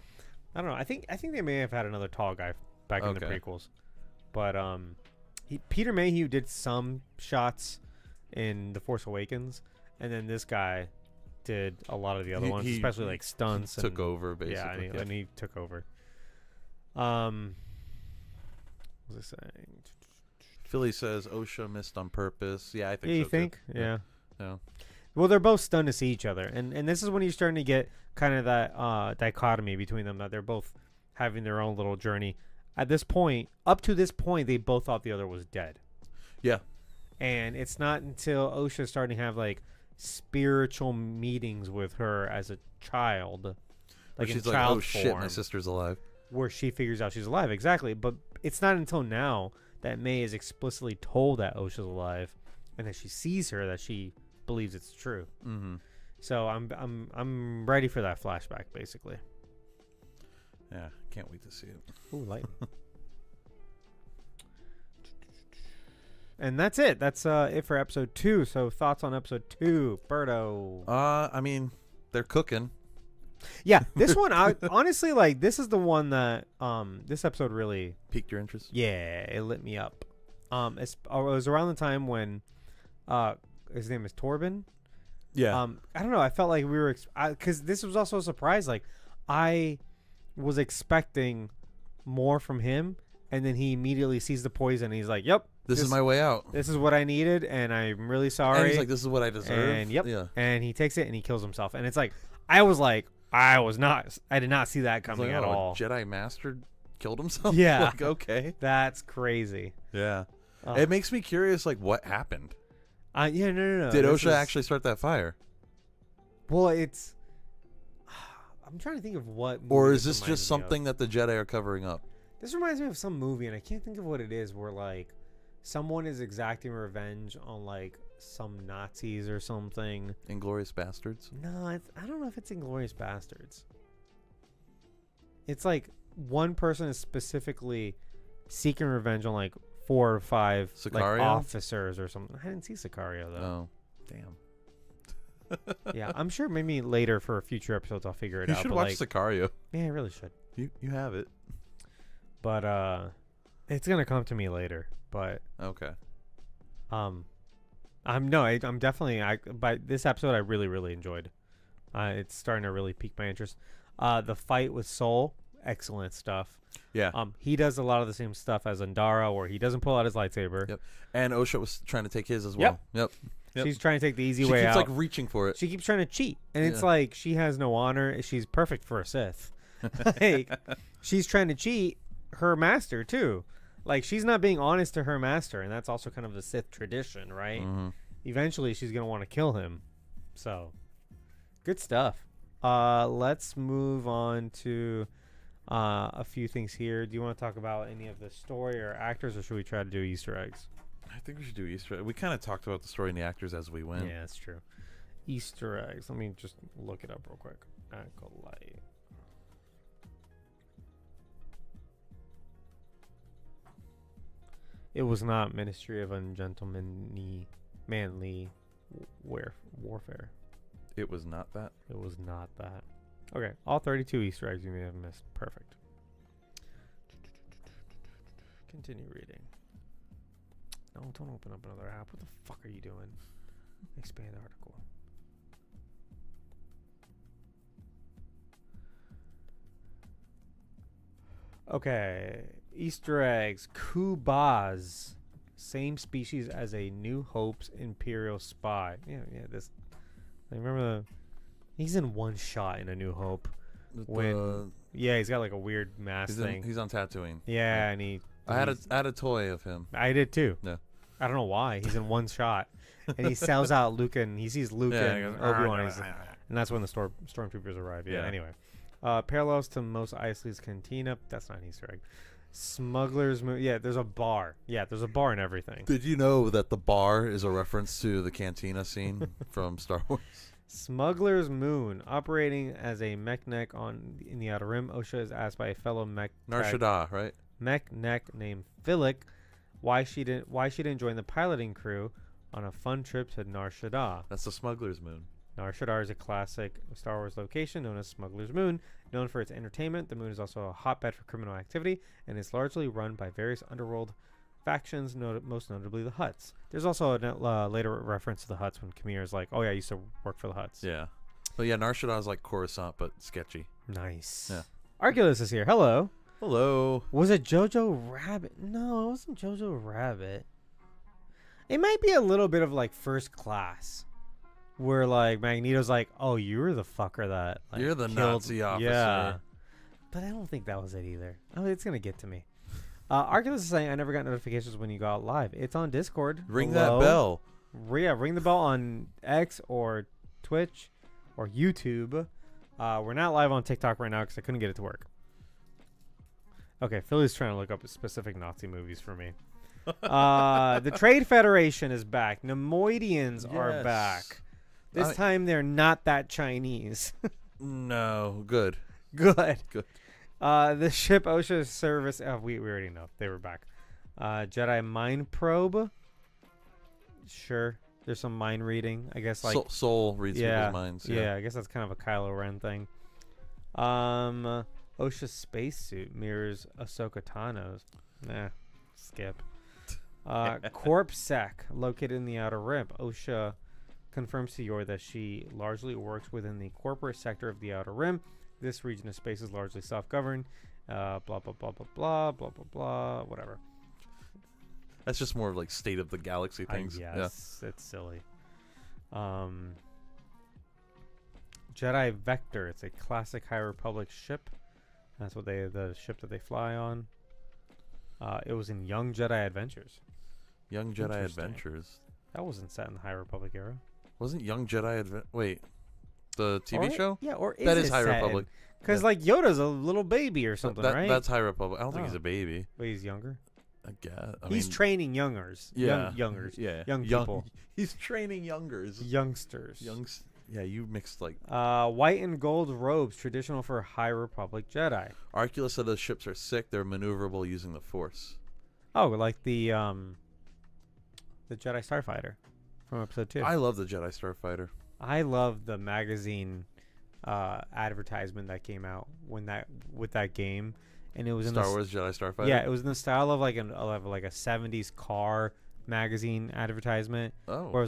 I think they may have had another tall guy back in the prequels, but Peter Mayhew did some shots in The Force Awakens, and then this guy did a lot of the other ones, especially like stunts. Took over basically. Yeah, and he took over. What was I saying? Philly says Osha missed on purpose. Yeah, I think. Yeah, you so think? Too. Yeah. Yeah. Well, they're both stunned to see each other, and this is when you're starting to get kind of that dichotomy between them, that they're both having their own little journey. At this point, up to this point, they both thought the other was dead. Yeah. And it's not until Osha's starting to have like spiritual meetings with her as a child, like she's in like, child "Oh shit, form, my sister's alive," where she figures out she's alive. Exactly, but it's not until now that May is explicitly told that Osha's alive, and that she sees her, that she believes it's true. Mm-hmm. So I'm ready for that flashback, basically. Yeah, can't wait to see it. Ooh, lightning. And that's it. That's it for episode 2. So thoughts on episode 2, Berto? I mean, they're cooking. Yeah, this one, I honestly, like, this is the one that this episode really piqued your interest. Yeah, it lit me up. It was around the time when his name is Torben. Yeah. I don't know. I felt like we were because this was also a surprise. Like, I was expecting more from him, and then he immediately sees the poison. And he's like, "Yep, this is my way out. This is what I needed, and I'm really sorry." And he's like, "This is what I deserve." And yep, yeah. And he takes it and he kills himself. And it's like, I did not see that coming at all. Jedi Master killed himself. Yeah. Like, okay, that's crazy. Yeah. It makes me curious, like, what happened? Yeah, no. Did Osha actually start that fire? Well, it's. I'm trying to think of what. Or is this just something that the Jedi are covering up? This reminds me of some movie, and I can't think of what it is, where, like, someone is exacting revenge on, like, some Nazis or something. Inglourious Bastards? No, I don't know if it's Inglourious Bastards. It's like one person is specifically seeking revenge on, like, 4 or 5 like, officers or something. I didn't see Sicario, though. Oh, damn. Yeah, I'm sure maybe later for future episodes I'll figure it out. You should watch Sicario. Yeah, I really should. You have it. But it's gonna come to me later. But okay. I'm definitely by this episode I really enjoyed. It's starting to really pique my interest. The fight with Soul, excellent stuff. Yeah. He does a lot of the same stuff as Andara, where he doesn't pull out his lightsaber. Yep. And Osha was trying to take his as well. Yep. She's trying to take the easy way out. She keeps like reaching for it. She keeps trying to cheat, and it's like she has no honor. She's perfect for a Sith. Like, she's trying to cheat her master too. Like, she's not being honest to her master, and that's also kind of the Sith tradition, right? Mm-hmm. Eventually, she's gonna want to kill him. So, good stuff. Let's move on to a few things here. Do you want to talk about any of the story or actors, or should we try to do Easter eggs? I think we should do Easter eggs. We kind of talked about the story and the actors as we went. Yeah, that's true. Easter eggs. Let me just look it up real quick. Acolyte. It was not Ministry of Ungentlemanly Manly Warfare. It was not that. It was not that. Okay, all 32 Easter eggs you may have missed. Perfect. Continue reading. No, don't open up another app. What the fuck are you doing? Expand article. Okay. Easter eggs. Kubaz. Same species as a New Hope's Imperial spy. Yeah, this. I remember he's in one shot in A New Hope. Yeah, he's got like a weird mask thing. He's on Tatooine. Yeah, and I had a toy of him. I did too. Yeah. I don't know why. He's in one shot. And he sells out Luke, and he sees Luke and Obi-Wan. And that's when the stormtroopers arrive. Yeah, anyway. Parallels to Mos Eisley's Cantina. That's not an Easter egg. Smuggler's Moon. Yeah, there's a bar. Yeah, there's a bar and everything. Did you know that the bar is a reference to the Cantina scene from Star Wars? Smuggler's Moon. Operating as a mechneck in the Outer Rim, Osha is asked by a fellow mech... Nar Shaddaa, right? Mechneck named Philic why she didn't join the piloting crew on a fun trip to Nar Shaddaa. That's the Smuggler's Moon. Nar Shaddaa is a classic Star Wars location known as Smuggler's Moon. Known for its entertainment, the moon is also a hotbed for criminal activity and is largely run by various underworld factions, most notably the Hutts. There's also a later reference to the Hutts when Kamir is like, oh yeah, I used to work for the Hutts. Yeah. But yeah, Nar Shaddaa is like Coruscant, but sketchy. Nice. Yeah. Arculus is here. Hello. Hello. Was it Jojo Rabbit? No, it wasn't Jojo Rabbit. It might be a little bit of like First Class, where like Magneto's like, "Oh, you were the fucker that like, you're the killed. Nazi officer." Yeah, but I don't think that was it either. Oh, it's gonna get to me. Arculus is saying, "I never got notifications when you go out live. It's on Discord. Ring Hello? that bell. Yeah, ring the bell on X or Twitch or YouTube. We're not live on TikTok right now because I couldn't get it to work." Okay, Philly's trying to look up specific Nazi movies for me. The Trade Federation is back. Nemoidians are back. This time they're not that Chinese. No, good. Good. The ship OSHA service. Oh, we already know they were back. Jedi mind probe. Sure, there's some mind reading. I guess like Soul reads people's minds. Yeah, I guess that's kind of a Kylo Ren thing. OSHA spacesuit mirrors Ahsoka Tano's. Nah, skip. Corp Sec, located in the Outer Rim. OSHA confirms to Yor that she largely works within the corporate sector of the Outer Rim. This region of space is largely self-governed. Blah, blah, blah, blah, blah, blah, blah, blah, whatever. That's just more of like state of the galaxy things. Yes, it's silly. Jedi Vector. It's a classic High Republic ship. That's what the ship that they fly on. It was in Young Jedi Adventures. Young Jedi Adventures. That wasn't set in the High Republic era. Wasn't Young Jedi Wait, the TV show? Yeah, or that is High Republic. Because like Yoda's a little baby or something, right? That's High Republic. I don't think he's a baby. But he's younger. I guess. He's training youngers. Yeah. Youngers. Yeah. Young people. He's training youngers. Youngsters. Yeah, you mixed like... white and gold robes, traditional for High Republic Jedi. Arculus said the ships are sick. They're maneuverable using the Force. Oh, like the Jedi Starfighter from Episode 2. I love the Jedi Starfighter. I love the magazine advertisement that came out with that game, and it was Star Wars Jedi Starfighter. Yeah, it was in the style of like a 70s car magazine advertisement. Oh, where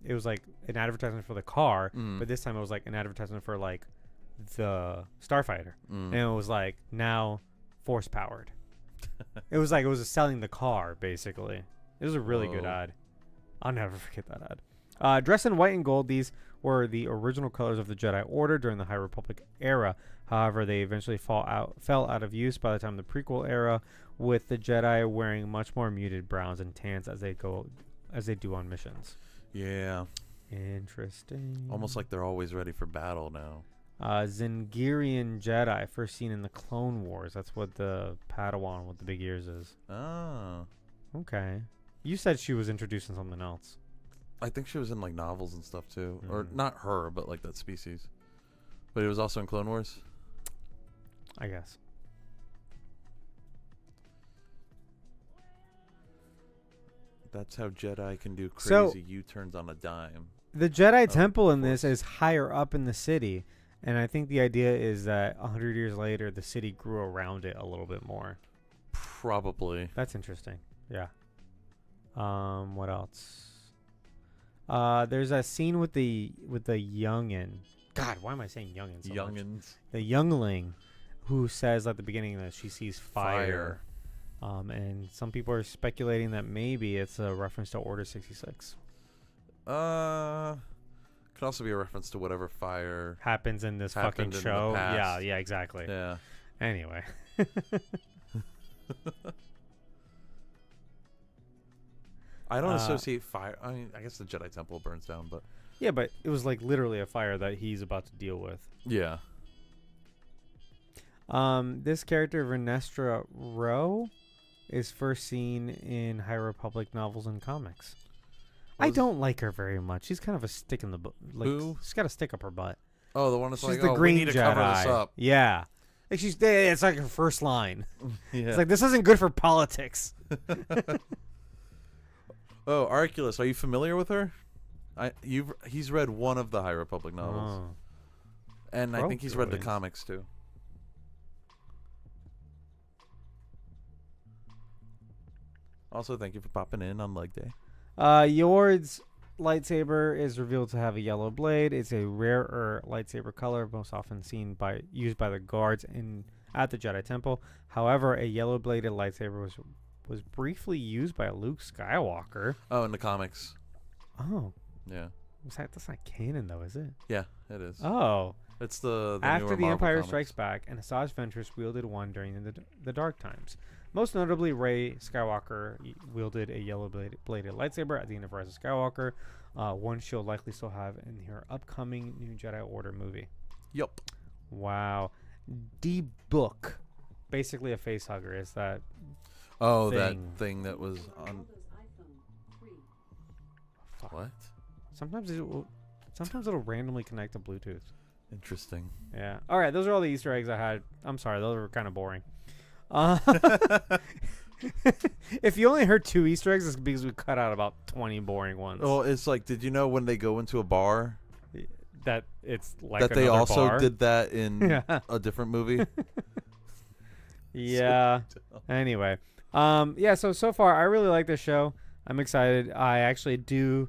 it was like an advertisement for the car, but this time it was like an advertisement for like the Starfighter, and it was like now Force powered. It was selling the car basically. It was a really good ad. I'll never forget that ad. Dressed in white and gold, these were the original colors of the Jedi Order during the High Republic era. However, they eventually fell out of use by the time of the prequel era, with the Jedi wearing much more muted browns and tans as they do on missions. Yeah. Interesting. Almost like they're always ready for battle now. Zingirian Jedi, first seen in the Clone Wars. That's what the Padawan with the big ears is. Oh. Okay. You said she was introducing something else. I think she was in like novels and stuff too. Or not her, but like that species. But it was also in Clone Wars? I guess. That's how Jedi can do So- crazy U-turns on a dime. The Jedi Oh, Temple in of this course. is higher up in the city, and I think the idea is that 100 years later, the city grew around it a little bit more. Probably. That's interesting. Yeah. What else? There's a scene with the youngin. God, why am I saying youngin so much? Youngins. The youngling, who says at the beginning that she sees fire. And some people are speculating that maybe it's a reference to Order 66. Could also be a reference to whatever fire. Happens in this fucking Happened in the show. Yeah, past. yeah, exactly. Yeah. Anyway. I don't associate fire. I mean, I guess the Jedi Temple burns down, but Yeah, but it was like literally a fire that he's about to deal with. yeah. This character, Vernestra Rowe, is first seen in High Republic novels and comics. I Was- don't like her very much. She's kind of a stick in the butt. Like, Who? she's got a stick up her butt. Oh, the one that's She's like, the oh, green we need to Jedi. cover this up. Yeah. Like it's like her first line. Yeah. It's like, this isn't good for politics. Oh, Arculus, are you familiar with her? He's read one of the High Republic novels, Oh. and I think he's read the Grogu's. comics too. Also, thank you for popping in on leg day. Yord's lightsaber is revealed to have a yellow blade. It's a rarer lightsaber color, most often used by the guards at the Jedi Temple. However, a yellow bladed lightsaber was briefly used by Luke Skywalker. Oh, in the comics. Oh, Yeah. that's not canon though, is it? Yeah, it is. Oh, It's the after newer the Marvel Empire comics. Strikes Back, an Asajj Ventress wielded one during the Dark Times. Most notably, Rey Skywalker wielded a yellow bladed lightsaber at the end of Rise of Skywalker. One she'll likely still have in her upcoming New Jedi Order movie. Yup. Wow. D-Book. Basically a face hugger. Is that Oh, thing. that thing that was on. Fuck. What? Sometimes it'll randomly connect to Bluetooth. Interesting. Yeah. All right. Those are all the Easter eggs I had. I'm sorry. Those were kind of boring. If you only heard 2 Easter eggs, it's because we cut out about 20 boring ones. Well, it's like, did you know when they go into a bar That it's like that they another also bar? did that in Yeah. a different movie? Yeah. Anyway. Yeah, so far I really like this show. I'm excited. I actually do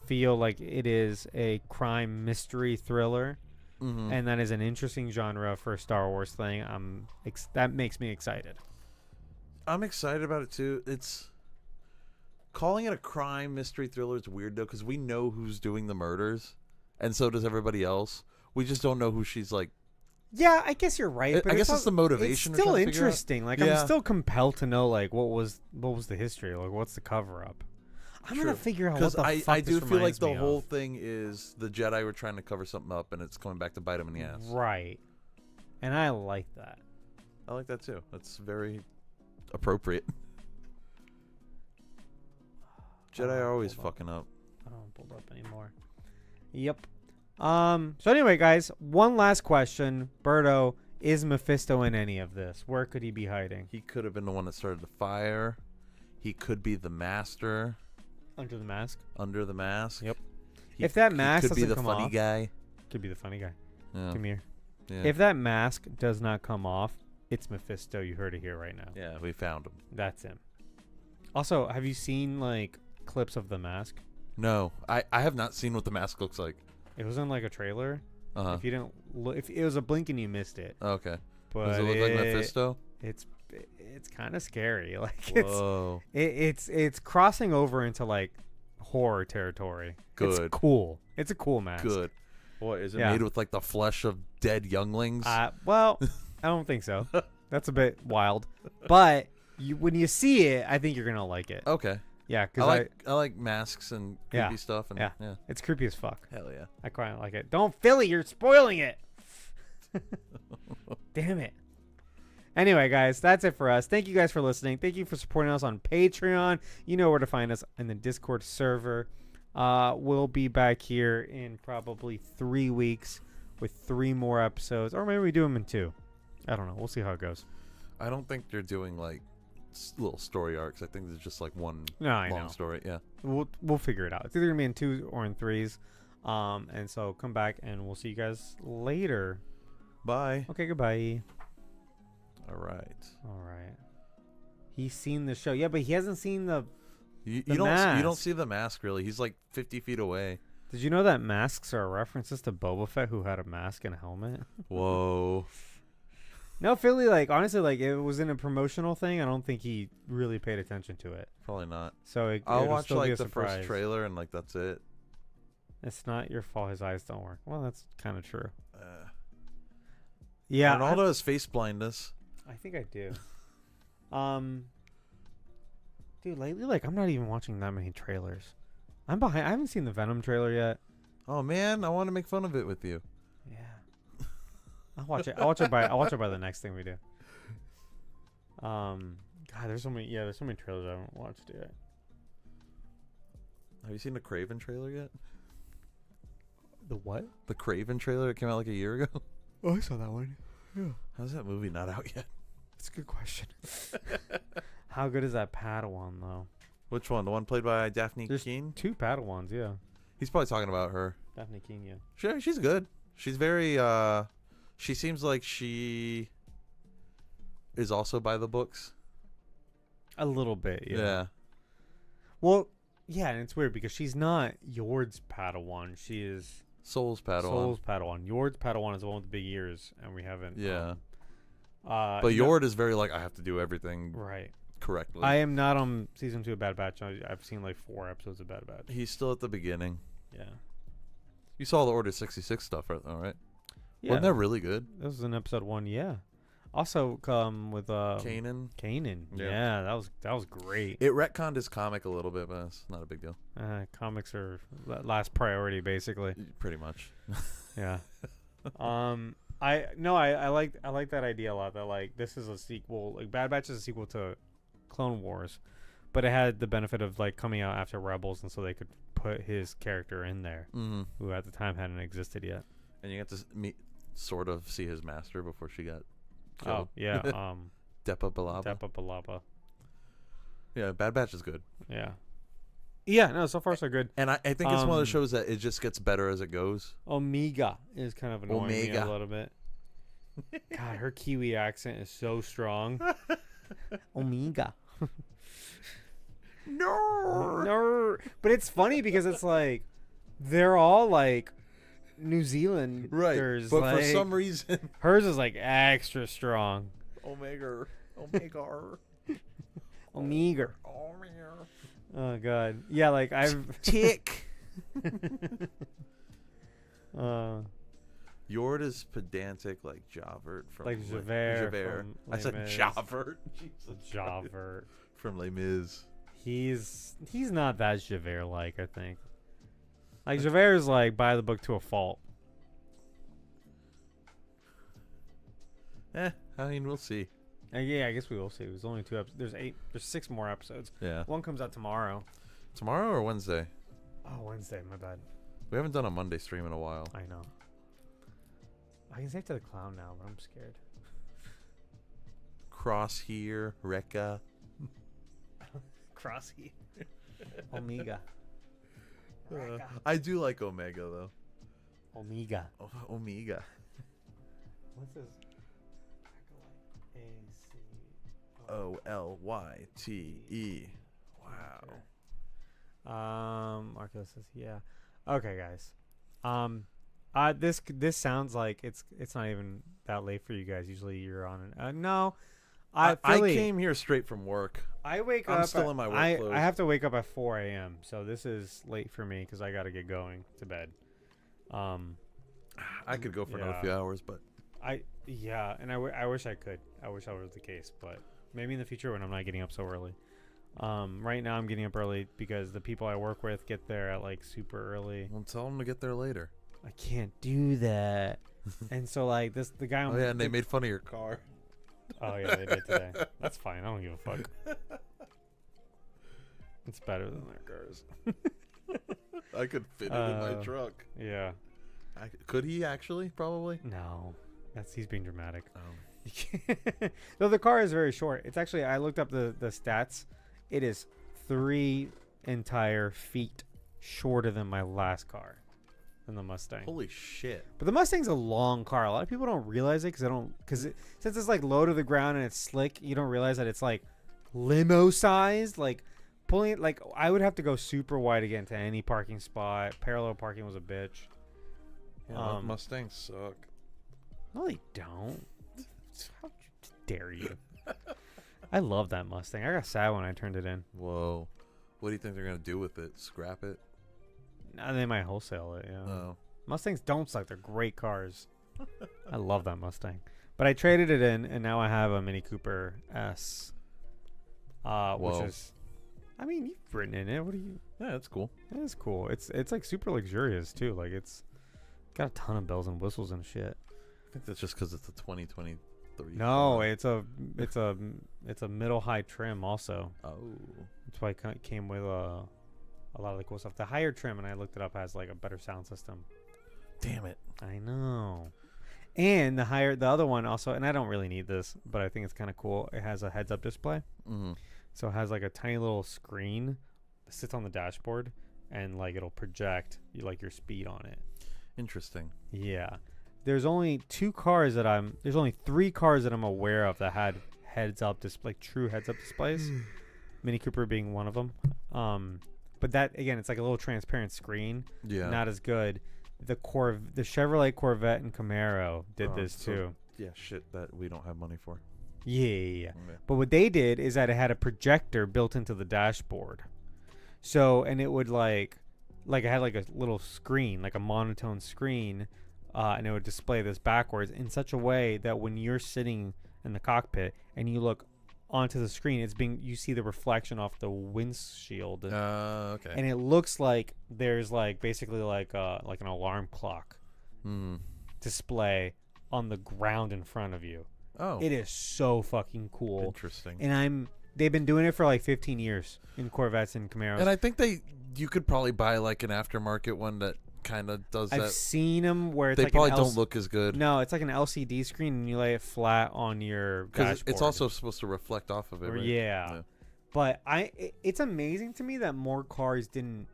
feel like it is a crime mystery thriller, Mm-hmm. and that is an interesting genre for a Star Wars thing. That makes me excited. I'm excited about it too. It's calling it a crime mystery thriller is weird though, because we know who's doing the murders, and so does everybody else. We just don't know who she's like. Yeah, I guess you're right. But I guess it's the motivation. It's we're still trying to figure out. interesting. Like Yeah. I'm still compelled to know like what was the history. Like what's the cover up. I'm gonna True. figure out what Because the I fuck do this feel like reminds the me whole of. thing is the Jedi were trying to cover something up, and it's coming back to bite them in the ass. Right, and I like that. I like that too. That's very appropriate. Jedi are always Hold on. fucking up. I don't pull up anymore. Yep. So anyway, guys, one last question. Berto, is Mephisto in any of this? Where could he be hiding? He could have been the one that started the fire. He could be the master Under the mask? under the mask. Yep. He, If that he mask could be doesn't the come funny off- guy. Could be the funny guy. Yeah. Come here. Yeah. If that mask does not come off, it's Mephisto. You heard it here right now. Yeah, we found him. That's him. Also, have you seen like clips of the mask? No, I have not seen what the mask looks like. It was in like a trailer. Uh-huh. If you didn't look, if it was a blink and you missed it. Okay. But Does it look like Mephisto? It's kind of scary. Like Whoa. it's crossing over into like horror territory. Good. It's cool. It's a cool mask. Good. Boy, is it Yeah. made with like the flesh of dead younglings? Well, I don't think so. That's a bit wild. But when you see it, I think you're gonna like it. Okay. Yeah, I because like masks and creepy Yeah. stuff and Yeah. yeah. it's creepy as fuck. Hell yeah. I quite like it. Don't Philly, you're spoiling it. Damn it. Anyway, guys, that's it for us. Thank you guys for listening. Thank you for supporting us on Patreon. You know where to find us in the Discord server. We'll be back here in probably 3 weeks with 3 more episodes, or maybe we do them in 2. I don't know. We'll see how it goes. I don't think they're doing like little story arcs. I think there's just like one No, I long know. story. Yeah. We'll figure it out. It's either gonna be in 2s or in 3s. And so come back and we'll see you guys later. Bye. Okay, goodbye. All right. All right. He's seen the show. Yeah, but he hasn't seen the. You The don't mask. see the mask really. He's like 50 feet away. Did you know that masks are references to Boba Fett, who had a mask and a helmet? Whoa. No, Philly, like, honestly, like, it was in a promotional thing. I don't think he really paid attention to it. Probably not. So I'll it'll watch still be like a the surprise. first trailer and like that's it. It's not your fault his eyes don't work. Well, that's kind of true. Yeah. Ronaldo has face blindness. I think I do. Dude, lately, like, I'm not even watching that many trailers. I'm behind. I haven't seen the Venom trailer yet. Oh man, I want to make fun of it with you. Yeah. I'll watch it. I'll watch it by the next thing we do. God, there's so many trailers I haven't watched yet. Have you seen the Craven trailer yet? The what? The Craven trailer that came out like a year ago. Oh, I saw that one. Yeah. How's that movie not out yet? That's a good question. How good is that Padawan though? Which one? The one played by Daphne There's Keane? 2 Padawans, yeah. He's probably talking about her. Daphne Keane, yeah. Sure, she's good. She's very she seems like she is also by the books. A little bit, yeah. Yeah. Well, yeah, and it's weird because she's not Yord's Padawan. She is Soul's Padawan. Soul's Padawan. Yord's Padawan is the one with the big ears, and we haven't. Yeah. But But Yord is very like, I have to do everything right. correctly. I am not on season 2 of Bad Batch. I've seen like 4 episodes of Bad Batch. He's still at the beginning. Yeah. You saw the Order 66 stuff, right? All right. Yeah. Wasn't that really good? This was in episode 1, yeah. Also come with Kanan. Kanan. Yeah. Yeah, that was great. It retconned his comic a little bit, but it's not a big deal. Comics are last priority basically. Pretty much. Yeah. I like that idea a lot, that like this is a sequel, like Bad Batch is a sequel to Clone Wars, but it had the benefit of like coming out after Rebels, and so they could put his character in there, who at the time hadn't existed yet. And you got to sort of see his master before she got killed. Oh yeah. Depa Billaba. Depa Billaba. Yeah, Bad Batch is good. Yeah. Yeah, no, so far so good. And I think it's one of those shows that it just gets better as it goes. Omega is kind of annoying me a little bit. God, her Kiwi accent is so strong. Omega. No. But it's funny because it's like they're all like New Zealanders. Right. But like, for some reason, hers is like extra strong. Omega. Omega. Oh god. Yeah, like I've tick. Yord is pedantic like Javert from like Javert. I said Javert. Javert from Les Mis. He's not that Javert like, I think. Like Javert is like by the book to a fault. I mean, we'll see. Yeah, I guess we will see. There's only 2 episodes. There's 6 more episodes. Yeah. One comes out tomorrow. Tomorrow or Wednesday? Oh, Wednesday. My bad. We haven't done a Monday stream in a while. I know. I can save to the clown now, but I'm scared. Cross here, Rekka. Cross here. Omega. I do like Omega though. Omega. Omega. What's this? Olyte. Wow. Marco says yeah. Okay, guys. This sounds like it's not even that late for you guys. Usually you're on an no. I came here straight from work. I wake I'm up. still in my work clothes. I have to wake up at 4 a.m. So this is late for me because I got to get going to bed. I could go for another few hours, but I wish I could. I wish that was the case, but maybe in the future when I'm not getting up so early. Right now I'm getting up early because the people I work with get there at like super early. Well, tell them to get there later. I can't do that. And so like the guy. Oh yeah, and they made fun of your car. Oh yeah, they did today. That's fine. I don't give a fuck. It's better than their cars. I could fit it in my truck. Yeah. Could he actually? Probably. No, he's being dramatic. Though the car is very short. It's actually, I looked up the stats. It is 3 entire feet shorter than my last car, than the Mustang. Holy shit! But the Mustang's a long car. A lot of people don't realize it since it's like low to the ground and it's slick. You don't realize that it's like limo sized. Like pulling it, like I would have to go super wide to get into any parking spot. Parallel parking was a bitch. Yeah, Mustangs suck. No, they don't. How dare you? I love that Mustang. I got sad when I turned it in. Whoa. What do you think they're going to do with it? Scrap it? Nah, they might wholesale it, yeah. Oh. Mustangs don't suck. They're great cars. I love that Mustang. But I traded it in, and now I have a Mini Cooper S. Which is... I mean, you've ridden in it. What do you... Yeah, that's cool. It is cool. It's like super luxurious, too. Like, it's got a ton of bells and whistles and shit. I think that's just because it's a 2023. No, it's a middle high trim also. Oh, that's why it came with a lot of the cool stuff. The higher trim, and I looked it up, has like a better sound system. Damn it! I know. And the other one also, and I don't really need this, but I think it's kind of cool. It has a heads-up display, so it has like a tiny little screen that sits on the dashboard, and like it'll project like your speed on it. Interesting. Yeah. There's only 3 cars that I'm aware of that had heads-up display, true heads-up displays. Mini Cooper being one of them. But that again, it's like a little transparent screen. Yeah. Not as good. The Chevrolet Corvette and Camaro did this too. Yeah, shit that we don't have money for. Yeah. But what they did is that it had a projector built into the dashboard. So, and it would like it had like a little screen, like a monotone screen. And it would display this backwards in such a way that when you're sitting in the cockpit and you look onto the screen, you see the reflection off the windshield. Okay. And it looks like there's like basically like an alarm clock display on the ground in front of you. Oh. It is so fucking cool. Interesting. And they've been doing it for like 15 years in Corvettes and Camaros. And I think you could probably buy like an aftermarket one that kind of does that. I've seen them where it's they like probably don't look as good. No, it's like an LCD screen and you lay it flat on your dashboard. It's also supposed to reflect off of it, right? Yeah. But it's amazing to me that more cars didn't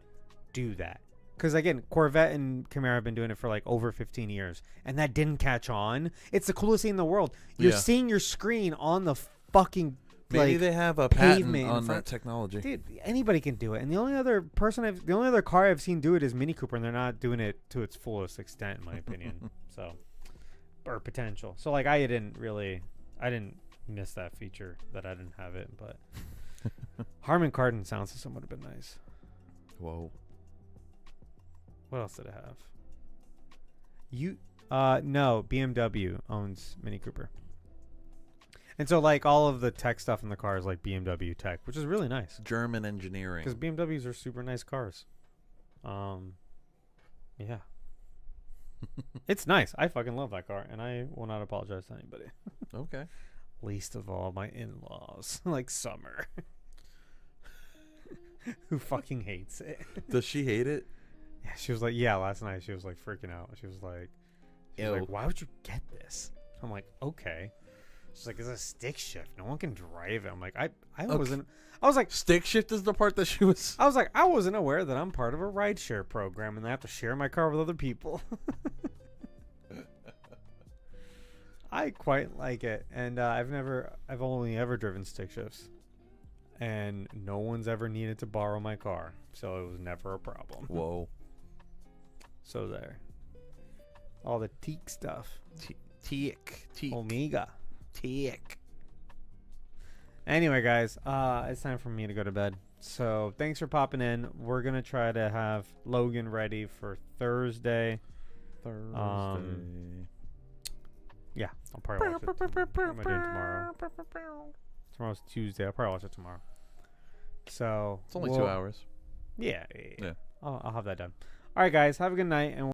do that. Because again, Corvette and Camaro have been doing it for like over 15 years, and that didn't catch on. It's the coolest thing in the world. You're seeing your screen on the fucking maybe they have a patent on that technology. Dude, anybody can do it. And the only other car I've seen do it is Mini Cooper, and they're not doing it to its fullest extent, in my opinion. Or potential. So like I didn't miss that feature that I didn't have it, but Harman Kardon sound system would have been nice. Whoa. What else did it have? No, BMW owns Mini Cooper. And so, like, all of the tech stuff in the car is, like, BMW tech, which is really nice. German engineering. Because BMWs are super nice cars. Yeah. It's nice. I fucking love that car, and I will not apologize to anybody. Okay. Least of all my in-laws. Like Summer. Who fucking hates it. Does she hate it? Yeah, she was like, last night she was, like, freaking out. She was like, why would you get this? I'm like, okay. She's like, it's a stick shift. No one can drive it. I'm like, I wasn't. I was like, stick shift is the part that she was. I was like, I wasn't aware that I'm part of a rideshare program and I have to share my car with other people. I quite like it, and I've only ever driven stick shifts, and no one's ever needed to borrow my car, so it was never a problem. Whoa. So there. All the teak stuff. Teak. Omega. Tick. Anyway, guys, it's time for me to go to bed. So thanks for popping in. We're gonna try to have Logan ready for Thursday. Yeah, I'll probably watch it. What am I doing tomorrow? Tomorrow's Tuesday. I'll probably watch it tomorrow. So it's only 2 hours. Yeah. I'll have that done. All right, guys. Have a good night, and